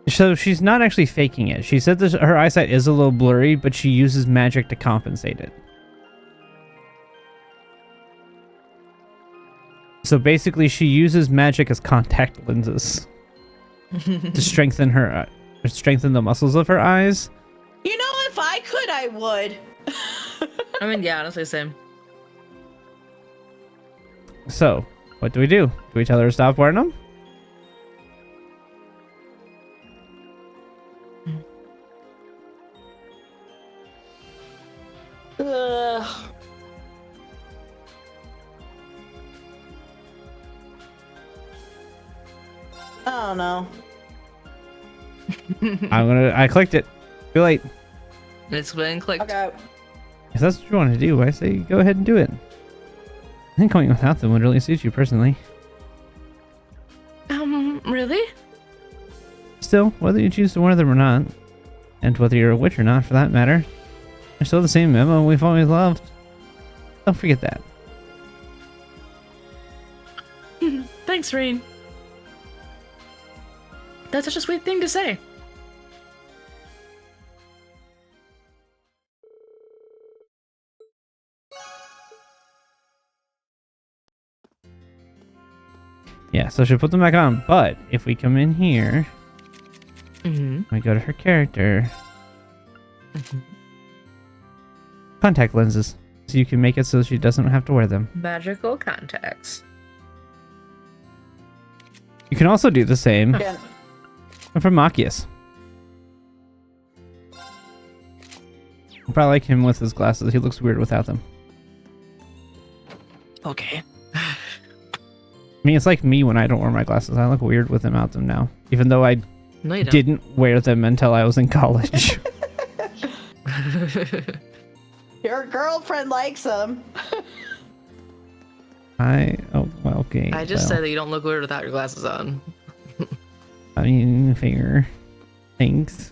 So she's not actually faking it. She said that her eyesight is a little blurry, but she uses magic to compensate it. So basically, she uses magic as contact lenses to strengthen the muscles of her eyes. You know, if I could, I would. I mean, yeah, honestly, same. So, what do? Do we tell her to stop wearing them? Oh no. I clicked it. Too late. It's been clicked. Okay. If that's what you want to do, I say go ahead and do it. I think going without them would really suit you personally. Really? Still, whether you choose to wear them or not, and whether you're a witch or not for that matter, they're still the same Emma we've always loved. Don't forget that. Thanks, Rain. That's such a sweet thing to say. Yeah, so she'll put them back on, but if we come in here, we go to her character, contact lenses, so you can make it so she doesn't have to wear them. Magical contacts. You can also do the same Yeah. for Machias. I probably like him with his glasses. He looks weird without them. Okay. I mean, it's like me when I don't wear my glasses. I look weird with them out them now, even though I No, you don't. didn't wear them until I was in college. Your girlfriend likes them. Okay. I just well, said that you don't look weird without your glasses on. I mean, fair. Thanks.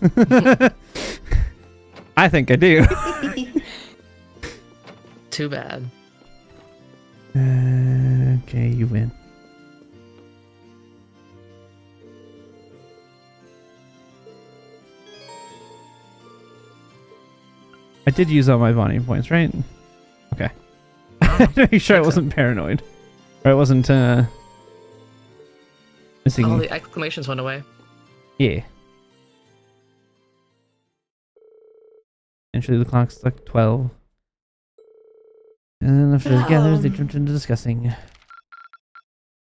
I think I do. Too bad. Okay, you win. I did use all my bonding points, right? Okay. Make sure I wasn't paranoid. Or I wasn't, missing... All the exclamations went away. Yeah. Eventually the clock struck 12. And then after they gathered, they jumped into discussing.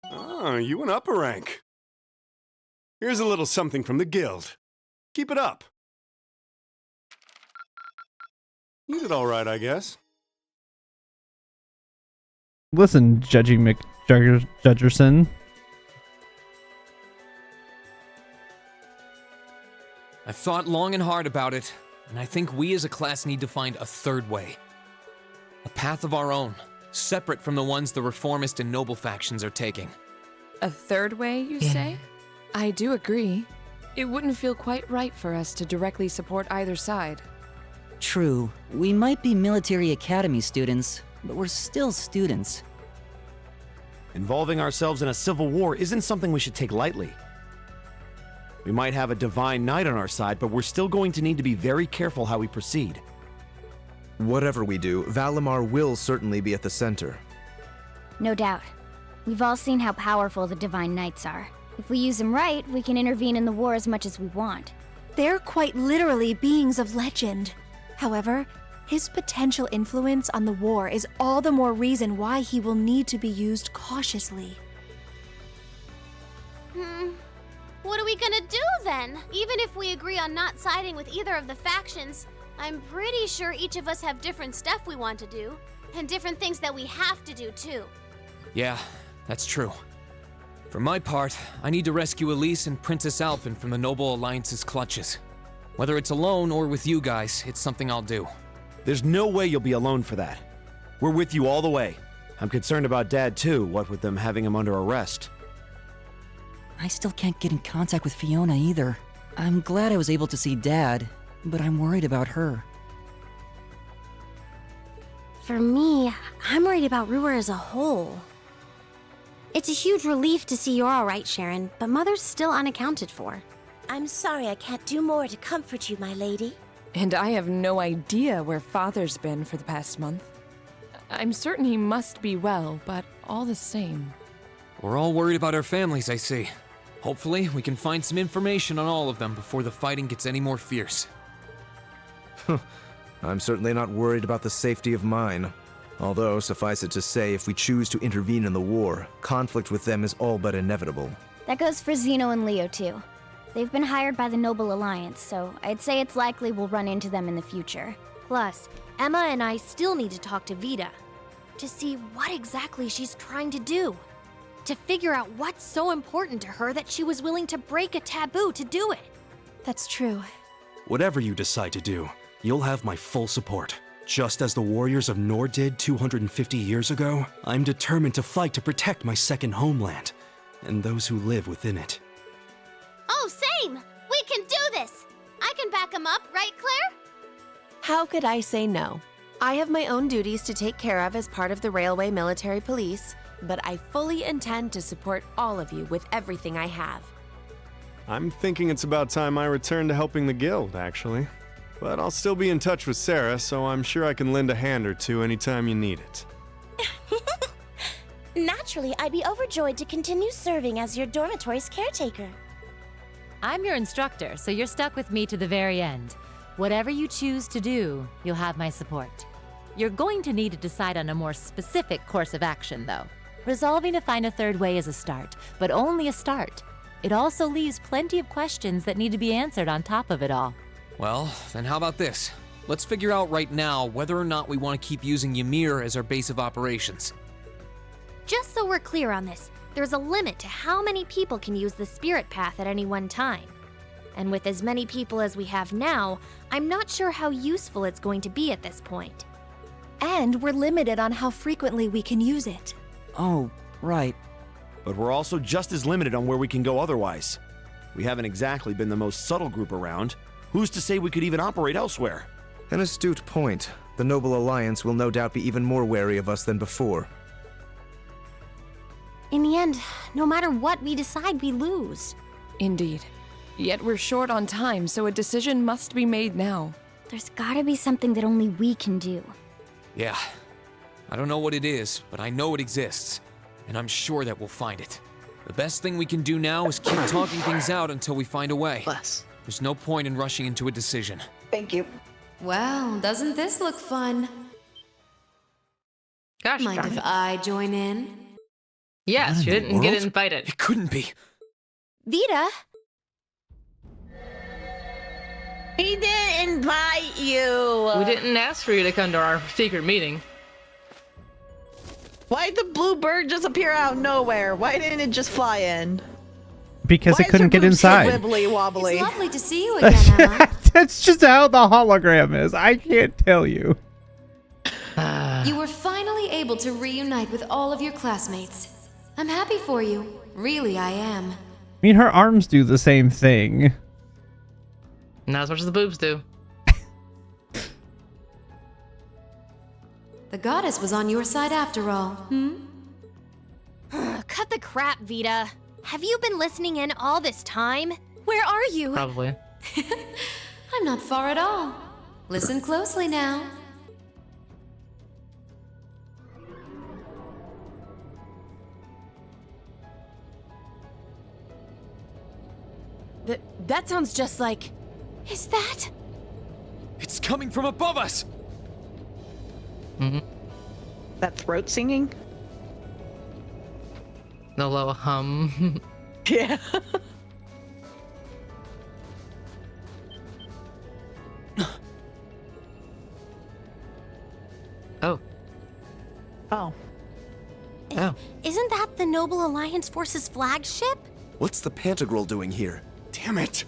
Oh, you went up a rank. Here's a little something from the guild. Keep it up. You did all right, I guess. Listen, Judgy McJudgerson. I've thought long and hard about it, and I think we as a class need to find a third way. A path of our own, separate from the ones the reformist and noble factions are taking. A third way, you say? I do agree. It wouldn't feel quite right for us to directly support either side. True. We might be military academy students, but we're still students. Involving ourselves in a civil war isn't something we should take lightly. We might have a divine knight on our side, but we're still going to need to be very careful how we proceed. Whatever we do, Valimar will certainly be at the center. No doubt. We've all seen how powerful the Divine Knights are. If we use them right, we can intervene in the war as much as we want. They're quite literally beings of legend. However, his potential influence on the war is all the more reason why he will need to be used cautiously. What are we gonna do then? Even if we agree on not siding with either of the factions, I'm pretty sure each of us have different stuff we want to do, and different things that we have to do too. Yeah, that's true. For my part, I need to rescue Elise and Princess Alphen from the Noble Alliance's clutches. Whether it's alone or with you guys, it's something I'll do. There's no way you'll be alone for that. We're with you all the way. I'm concerned about Dad too, what with them having him under arrest. I still can't get in contact with Fiona either. I'm glad I was able to see Dad, but I'm worried about her. For me, I'm worried about Ruhr as a whole. It's a huge relief to see you're alright, Sharon, but Mother's still unaccounted for. I'm sorry I can't do more to comfort you, my lady. And I have no idea where Father's been for the past month. I'm certain he must be well, but all the same. We're all worried about our families, I see. Hopefully, we can find some information on all of them before the fighting gets any more fierce. I'm certainly not worried about the safety of mine. Although, suffice it to say, if we choose to intervene in the war, conflict with them is all but inevitable. That goes for Zeno and Leo too. They've been hired by the Noble Alliance, so I'd say it's likely we'll run into them in the future. Plus, Emma and I still need to talk to Vita to see what exactly she's trying to do. To figure out what's so important to her that she was willing to break a taboo to do it. That's true. Whatever you decide to do, you'll have my full support. Just as the warriors of Nord did 250 years ago, I'm determined to fight to protect my second homeland, and those who live within it. Oh, same! We can do this! I can back him up, right, Claire? How could I say no? I have my own duties to take care of as part of the Railway Military Police, but I fully intend to support all of you with everything I have. I'm thinking it's about time I return to helping the guild, actually. But I'll still be in touch with Sarah, so I'm sure I can lend a hand or two anytime you need it. Naturally, I'd be overjoyed to continue serving as your dormitory's caretaker. I'm your instructor, so you're stuck with me to the very end. Whatever you choose to do, you'll have my support. You're going to need to decide on a more specific course of action, though. Resolving to find a third way is a start, but only a start. It also leaves plenty of questions that need to be answered on top of it all. Well, then how about this? Let's figure out right now whether or not we want to keep using Ymir as our base of operations. Just so we're clear on this, there's a limit to how many people can use the spirit path at any one time. And with as many people as we have now, I'm not sure how useful it's going to be at this point. And we're limited on how frequently we can use it. Oh, right. But we're also just as limited on where we can go otherwise. We haven't exactly been the most subtle group around. Who's to say we could even operate elsewhere? An astute point. The Noble Alliance will no doubt be even more wary of us than before. In the end, no matter what we decide, we lose. Indeed. Yet we're short on time, so a decision must be made now. There's gotta be something that only we can do. Yeah. I don't know what it is, but I know it exists. And I'm sure that we'll find it. The best thing we can do now is keep talking things out until we find a way. Bless. There's no point in rushing into a decision. Thank you. Well, doesn't this look fun? Gosh, Mind darn if it. I join in? Yes, you didn't get invited. It couldn't be. Vita! He didn't invite you. We didn't ask for you to come to our secret meeting. Why'd the blue bird just appear out of nowhere? Why didn't it just fly in? Because Why it couldn't is her get boobs so inside. wibbly wobbly? It's lovely to see you again, Emma. That's just how the hologram is. I can't tell you. You were finally able to reunite with all of your classmates. I'm happy for you. Really, I am. I mean, her arms do the same thing. Not as much as the boobs do. The goddess was on your side after all, Cut the crap, Vita. Have you been listening in all this time? Where are you? Probably. I'm not far at all. Listen closely now. That sounds just like... Is that? It's coming from above us! Mm-hmm. That throat singing? The low hum. Yeah. Oh. Oh. Oh. Isn't that the Noble Alliance Force's flagship? What's the Pantagruel doing here? Damn it!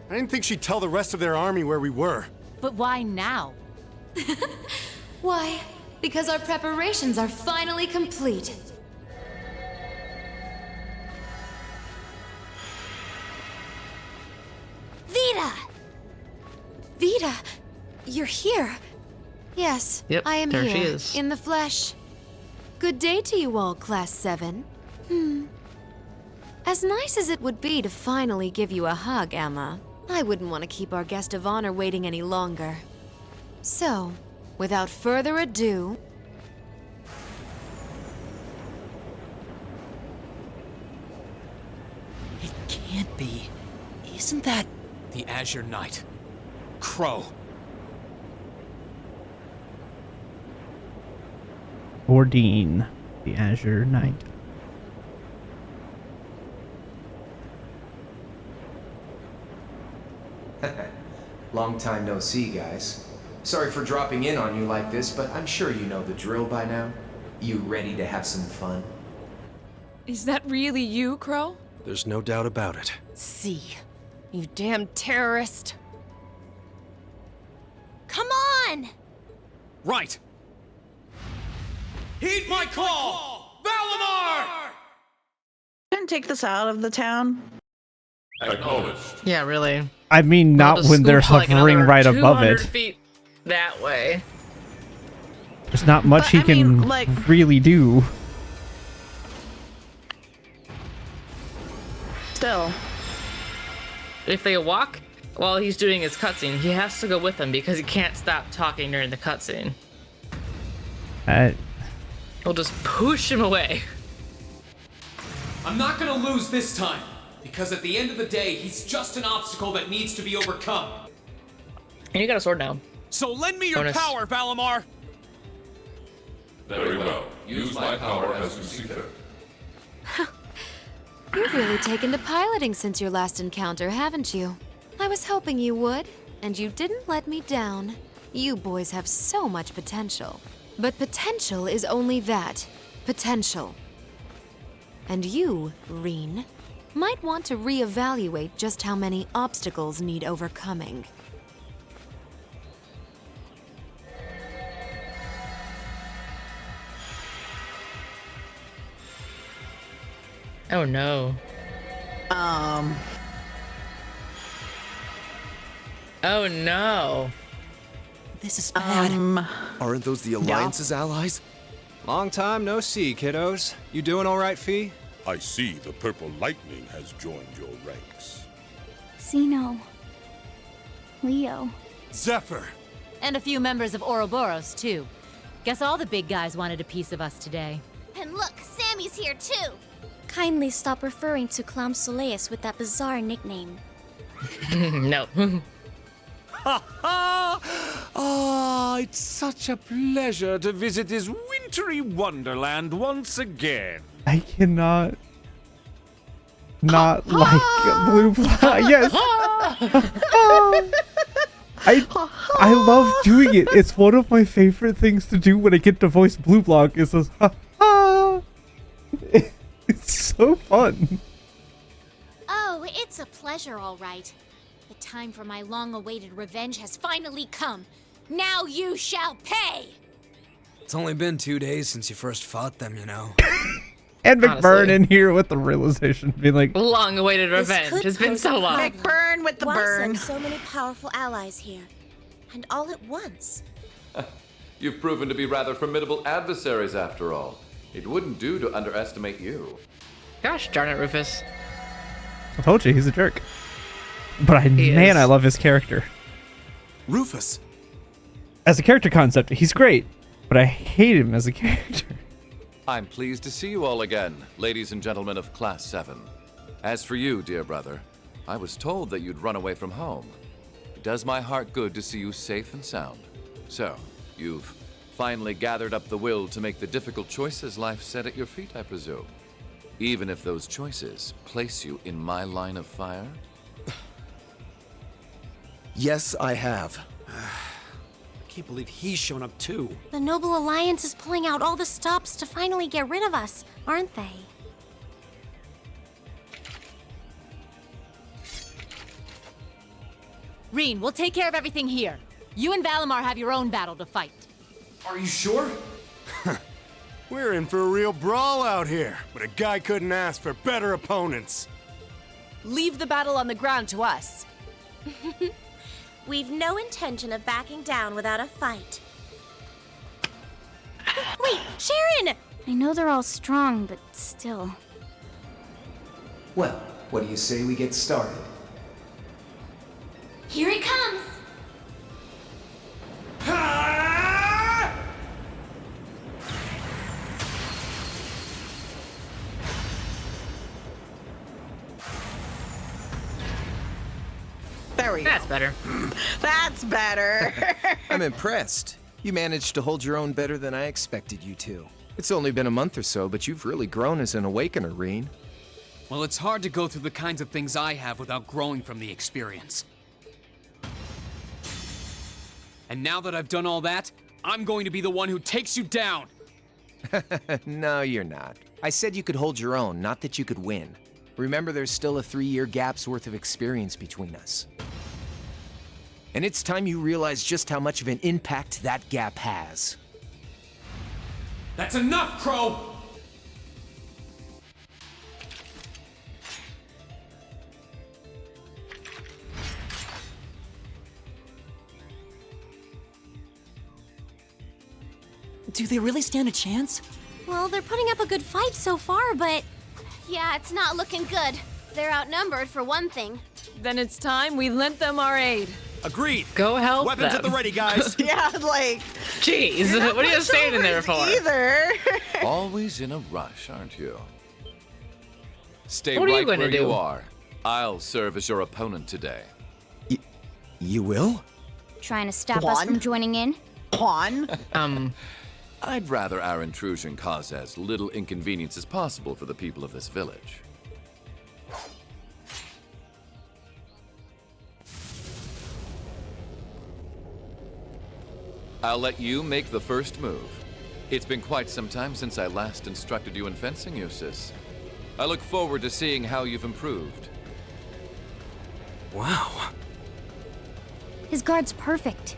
I didn't think she'd tell the rest of their army where we were. But why now? Why? Because our preparations are finally complete. Vita! Vita! You're here! Yes, Yep, I am there here, she is. in the flesh. Good day to you all, Class 7. As nice as it would be to finally give you a hug, Emma, I wouldn't want to keep our guest of honor waiting any longer. So, without further ado... It can't be. Isn't that... The Azure Knight. Crow. Ordine, the Azure Knight. Long time no see, guys. Sorry for dropping in on you like this, but I'm sure you know the drill by now. You ready to have some fun? Is that really you, Crow? There's no doubt about it. See, you damn terrorist. Come on! Right! Heed my call! Valimar! Can take this out of the town. Acknowledged. Yeah, really. I mean, not I'll when they're just scoop, like, hovering another right above 200 it. feet that way. There's not much But, he I mean, can like- really do. Still. If they walk while he's doing his cutscene, he has to go with them because he can't stop talking during the cutscene. We'll just push him away. I'm not gonna lose this time, because at the end of the day, he's just an obstacle that needs to be overcome. And you got a sword now. So lend me your Bonus. power, Valimar! Very well. Use my power as you see fit. You've really taken to piloting since your last encounter, haven't you? I was hoping you would, and you didn't let me down. You boys have so much potential. But potential is only that, potential. And you, Reen, might want to reevaluate just how many obstacles need overcoming. Oh no. Oh no. This is bad. Aren't those the Alliance's allies? Long time no see, kiddos. You doing all right, Fee? I see the Purple Lightning has joined your ranks. Xeno. Leo. Zephyr! And a few members of Ouroboros, too. Guess all the big guys wanted a piece of us today. And look, Sammy's here too. Kindly stop referring to Clam Soleus with that bizarre nickname. No. Ha ha! Ah, it's such a pleasure to visit this wintry wonderland once again. I cannot not like Blue Block. Yes. I love doing it. It's one of my favorite things to do when I get to voice Blue Block. Is this ha ha. It's so fun. Oh, it's a pleasure, all right. The time for my long-awaited revenge has finally come. Now you shall pay! It's only been 2 days since you first fought them, you know. And McBurn Honestly. in here with the realization, being like, Long-awaited This revenge. could It's been pose so a long. problem. Burn with the Why burn. send so many powerful allies here? And all at once? You've proven to be rather formidable adversaries after all. It wouldn't do to underestimate you. Gosh darn it, Rufus. I told you he's a jerk. But He man, is. I love his character. Rufus! As a character concept, he's great, but I hate him as a character. I'm pleased to see you all again, ladies and gentlemen of Class 7. As for you, dear brother, I was told that you'd run away from home. It does my heart good to see you safe and sound. So, you've finally gathered up the will to make the difficult choices life set at your feet, I presume. Even if those choices place you in my line of fire? Yes, I have. I can't believe he's shown up too. The Noble Alliance is pulling out all the stops to finally get rid of us, aren't they? Reen, we'll take care of everything here. You and Valimar have your own battle to fight. Are you sure? We're in for a real brawl out here, but a guy couldn't ask for better opponents. Leave the battle on the ground to us. We've no intention of backing down without a fight. Wait, Sharon! I know they're all strong, but still. Well, what do you say we get started? Here he comes! There we go. That's better. That's better. I'm impressed. You managed to hold your own better than I expected you to. It's only been a month or so, but you've really grown as an awakener, Reen. Well, it's hard to go through the kinds of things I have without growing from the experience. And now that I've done all that, I'm going to be the one who takes you down. No, you're not. I said you could hold your own, not that you could win. Remember, there's still a 3-year gap's worth of experience between us. And it's time you realize just how much of an impact that gap has. That's enough, Crow! Do they really stand a chance? Well, they're putting up a good fight so far, but... Yeah, it's not looking good. They're outnumbered, for one thing. Then it's time we lent them our aid. Agreed. Go help Weapons them. at the ready, guys. Yeah, like... Jeez, what are you standing there for? Either. Always in a rush, aren't you? Stay What are you right gonna where do? you are. I'll serve as your opponent today. You will? Trying to stop us Juan? from joining in? Juan? I'd rather our intrusion cause as little inconvenience as possible for the people of this village. I'll let you make the first move. It's been quite some time since I last instructed you in fencing, Eustace. I look forward to seeing how you've improved. Wow. His guard's perfect.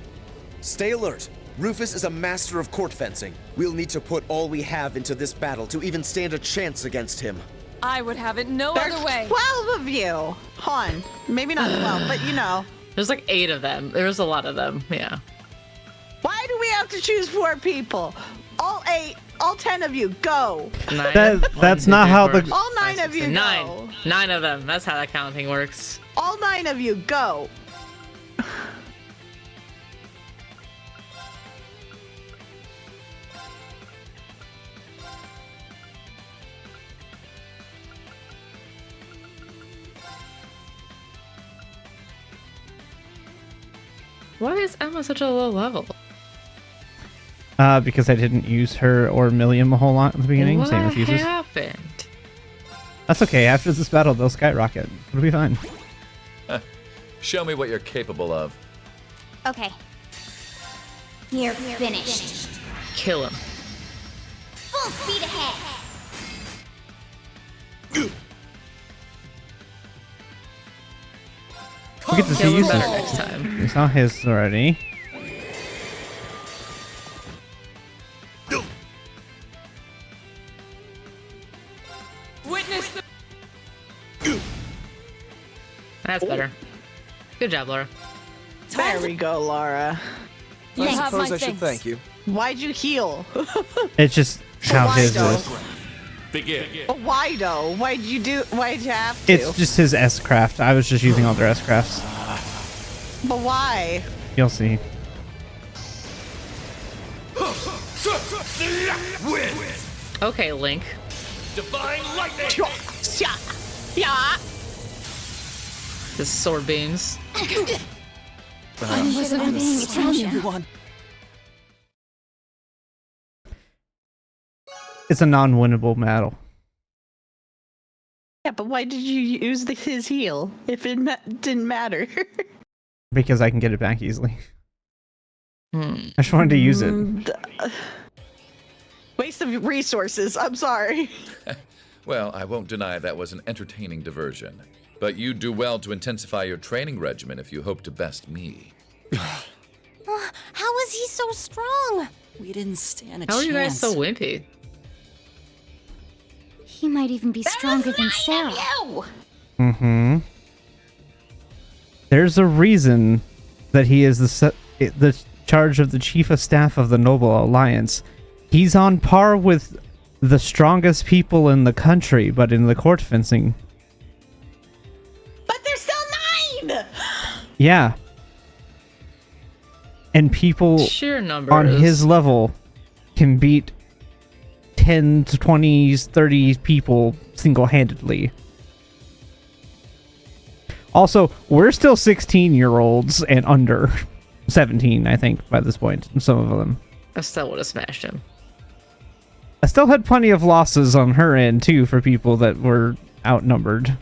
Stay alert. Rufus is a master of court fencing. We'll need to put all we have into this battle to even stand a chance against him. I would have it no There's other way. 12 of you. Han. Maybe not 12, but you know. There's like 8 of them. There's a lot of them, yeah. Why do we have to choose 4 people? All 8, all 10 of you, go. 9. That's not how the... All 9 of you, 9. go. 9 of them. That's how that counting works. All 9 of you, go. Why is Emma such a low level? Because I didn't use her or Milliam a whole lot at the beginning. What Same with uses. happened? That's okay. After this battle, they'll skyrocket. It'll be fine. Show me what you're capable of. Okay. You're finished. Kill him. Full speed ahead. We get to see Kill him uses. better next time. We saw his already. Witness the... That's better. Good job, Laura. There we go, Laura. I suppose I should thank you. Why'd you heal? It's just how why his though? is. Begin. But why though? Why'd you have to? It's just his S-craft. I was just using all their S-crafts. But why? You'll see. Okay, Link. Divine lightning! Yeah. The sword beams. I wasn't paying attention. It's a non-winnable battle. Yeah, but why did you use his heal if it didn't matter? Because I can get it back easily. I just wanted to use it. Waste of resources. I'm sorry. Well, I won't deny that was an entertaining diversion. But you do well to intensify your training regimen if you hope to best me. How is he so strong? We didn't stand a How chance. are you guys so wimpy? He might even be stronger than Sarah. Mm-hmm. There's a reason that he is the charge of the chief of staff of the Noble Alliance. He's on par with the strongest people in the country, but in the court fencing. But there's still 9! Yeah. And people Sheer numbers. on his level can beat 10 to 20, 30 people single-handedly. Also, we're still 16-year-olds and under 17, I think, by this point, some of them. I still would have smashed him. I still had plenty of losses on her end, too, for people that were outnumbered.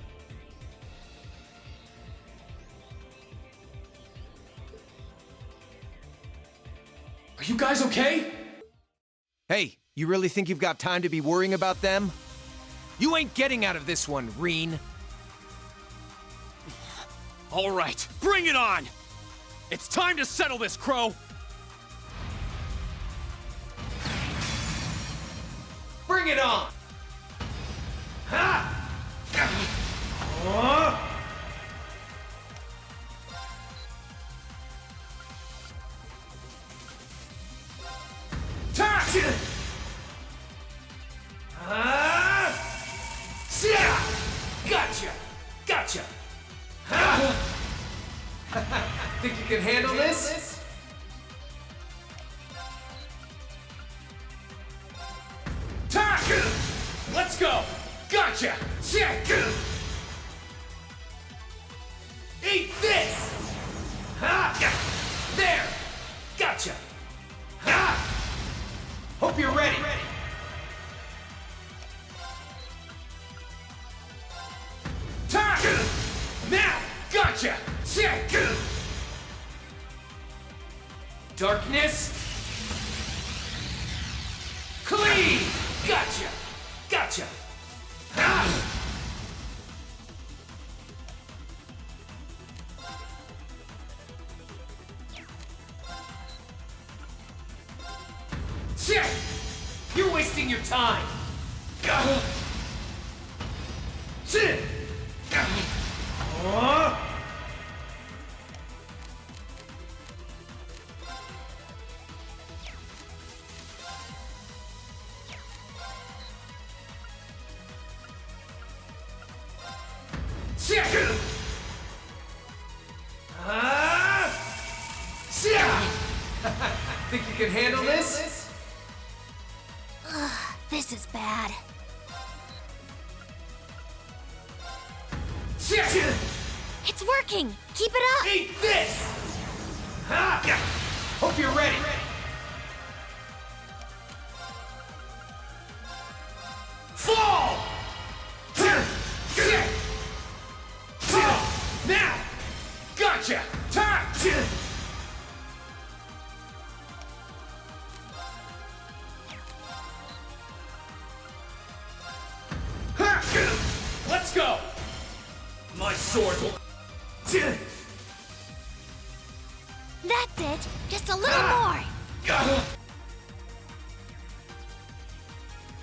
Are you guys okay? Hey, You really think you've got time to be worrying about them? You ain't getting out of this one, Reen. All right, bring it on! It's time to settle this, Crow! Bring it on! Ha! Gotcha! Gotcha! Think you can handle this? Let's go! Gotcha! Eat this! There! Gotcha! Hope you're ready. Now! Gotcha! Darkness! Clean! Gotcha! Gotcha! You're wasting your time! Think you can handle this? Ugh, this is bad. It's working! Keep it up! Eat this! Hope you're ready. Fall! Now! Gotcha! Let's go! My sword will... That's it! Just a little more!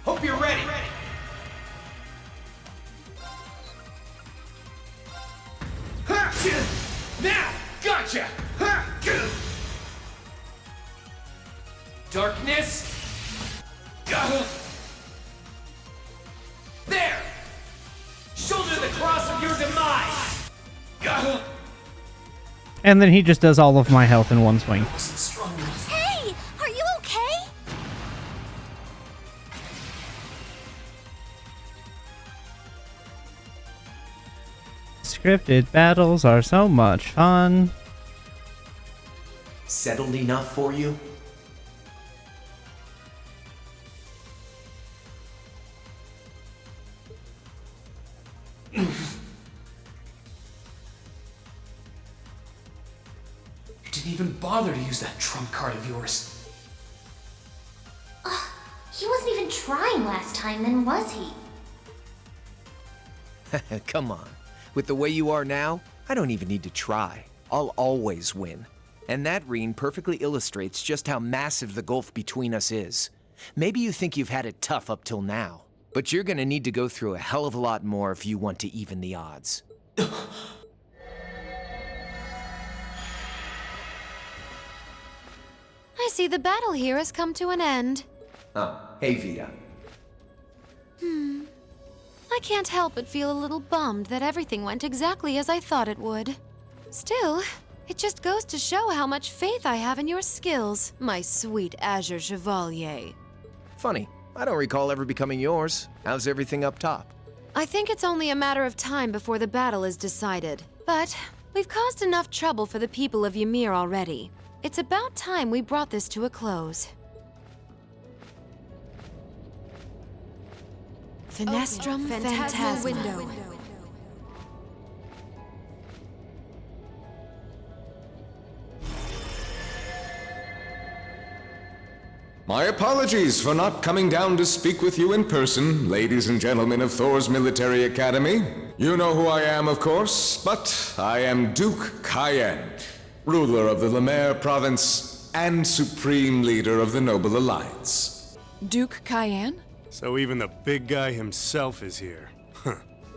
Hope you're ready. Now! Gotcha! Darkness! There! Shoulder the cross of your demise! And then he just does all of my health in one swing. Hey! Are you okay? Scripted battles are so much fun. Settled enough for you? You didn't even bother to use that trump card of yours. He wasn't even trying last time, then was he? Come on. With the way you are now, I don't even need to try. I'll always win. And that, Reen, perfectly illustrates just how massive the gulf between us is. Maybe you think you've had it tough up till now, but you're gonna need to go through a hell of a lot more if you want to even the odds. I see the battle here has come to an end. Oh, hey Vita. I can't help but feel a little bummed that everything went exactly as I thought it would. Still, it just goes to show how much faith I have in your skills, my sweet Azure Chevalier. Funny, I don't recall ever becoming yours. How's everything up top? I think it's only a matter of time before the battle is decided. But we've caused enough trouble for the people of Ymir already. It's about time we brought this to a close. Finestrum Phantasma. Window. My apologies for not coming down to speak with you in person, ladies and gentlemen of Thor's Military Academy. You know who I am, of course, but I am Duke Cayenne, ruler of the Lemaire province and supreme leader of the Noble Alliance. Duke Cayenne? So even the big guy himself is here.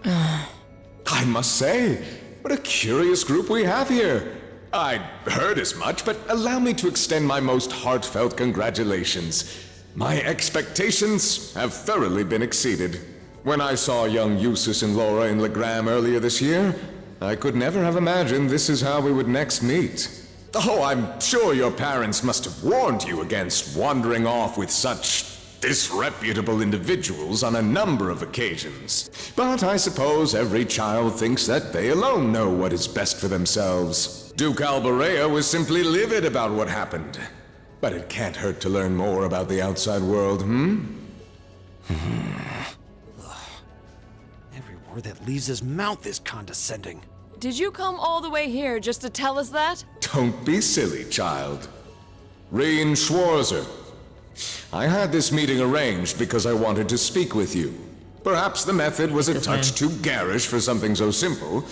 I must say, what a curious group we have here. I'd heard as much, but allow me to extend my most heartfelt congratulations. My expectations have thoroughly been exceeded. When I saw young Eustace and Laura in Legram earlier this year, I could never have imagined this is how we would next meet. Oh, I'm sure your parents must have warned you against wandering off with such disreputable individuals on a number of occasions. But I suppose every child thinks that they alone know what is best for themselves. Duke Alberea was simply livid about what happened. But it can't hurt to learn more about the outside world, Every word that leaves his mouth is condescending. Did you come all the way here just to tell us that? Don't be silly, child. Reen Schwarzer. I had this meeting arranged because I wanted to speak with you. Perhaps the method was a touch too garish for something so simple,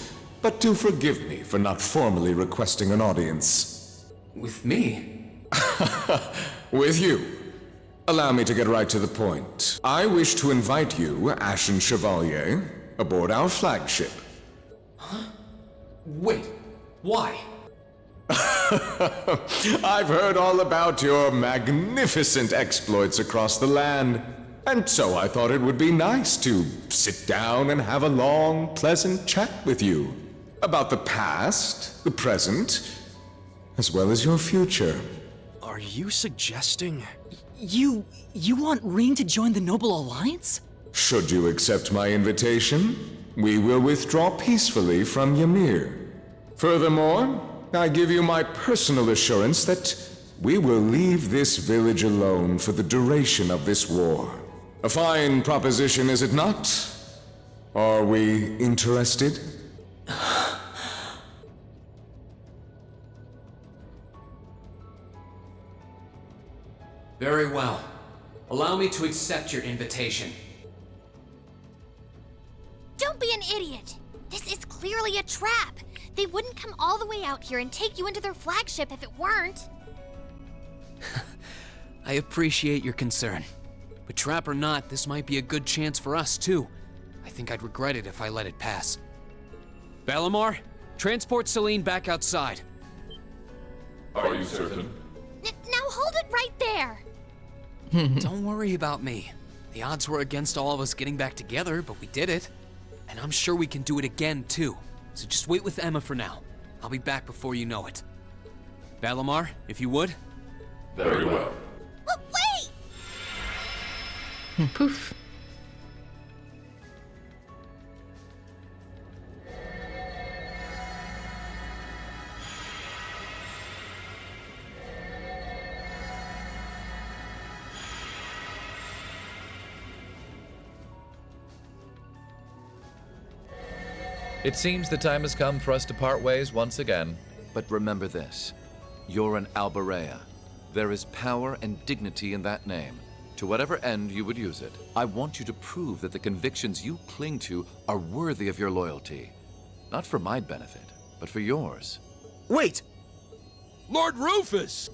but do forgive me for not formally requesting an audience. With me? With you. Allow me to get right to the point. I wish to invite you, Ashen Chevalier, aboard our flagship. Huh? Wait, why? I've heard all about your magnificent exploits across the land, and so I thought it would be nice to sit down and have a long, pleasant chat with you about the past, the present, as well as your future. Are you suggesting... You want Reen to join the Noble Alliance? Should you accept my invitation, we will withdraw peacefully from Ymir. Furthermore, I give you my personal assurance that we will leave this village alone for the duration of this war. A fine proposition, is it not? Are we interested? Very well. Allow me to accept your invitation. Don't be an idiot! This is clearly a trap! They wouldn't come all the way out here and take you into their flagship if it weren't. I appreciate your concern. But trap or not, this might be a good chance for us, too. I think I'd regret it if I let it pass. Balamar, transport Celine back outside. Are you certain? Now hold it right there! Don't worry about me. The odds were against all of us getting back together, but we did it. And I'm sure we can do it again, too. So just wait with Emma for now. I'll be back before you know it. Balamar, if you would. Very well. Oh, wait! Poof. It seems the time has come for us to part ways once again. But remember this. You're an Alberea. There is power and dignity in that name. To whatever end you would use it, I want you to prove that the convictions you cling to are worthy of your loyalty. Not for my benefit, but for yours. Wait! Lord Rufus!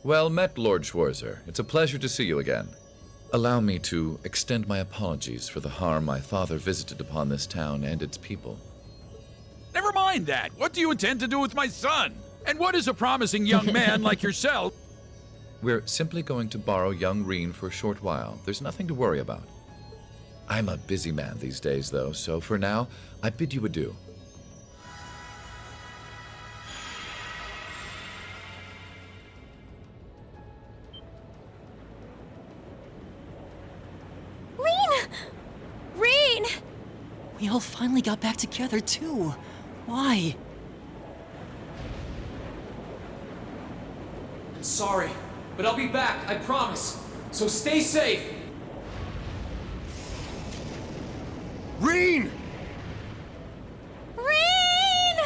Well met, Lord Schwarzer. It's a pleasure to see you again. Allow me to extend my apologies for the harm my father visited upon this town and its people. Never mind that. What do you intend to do with my son? And what is a promising young man like yourself? We're simply going to borrow young Reen for a short while. There's nothing to worry about. I'm a busy man these days, though, so for now, I bid you adieu. We all finally got back together, too. Why? I'm sorry, but I'll be back, I promise. So stay safe. Reen! Reen!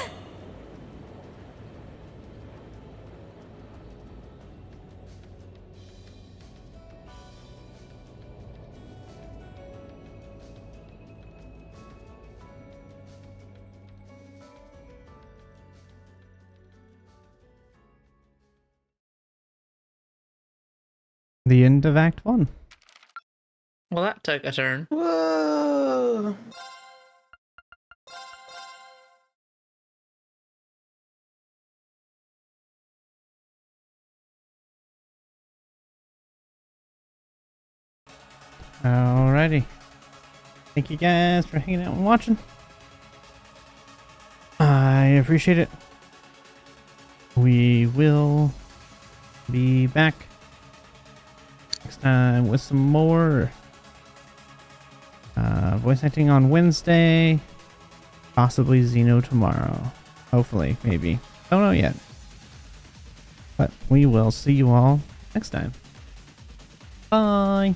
The end of Act 1. Well, that took a turn. Whoa. Alrighty. Thank you guys for hanging out and watching. I appreciate it. We will be back next time with some more voice acting on Wednesday. Possibly Xeno tomorrow. Hopefully, maybe. Don't know yet. But we will see you all next time. Bye.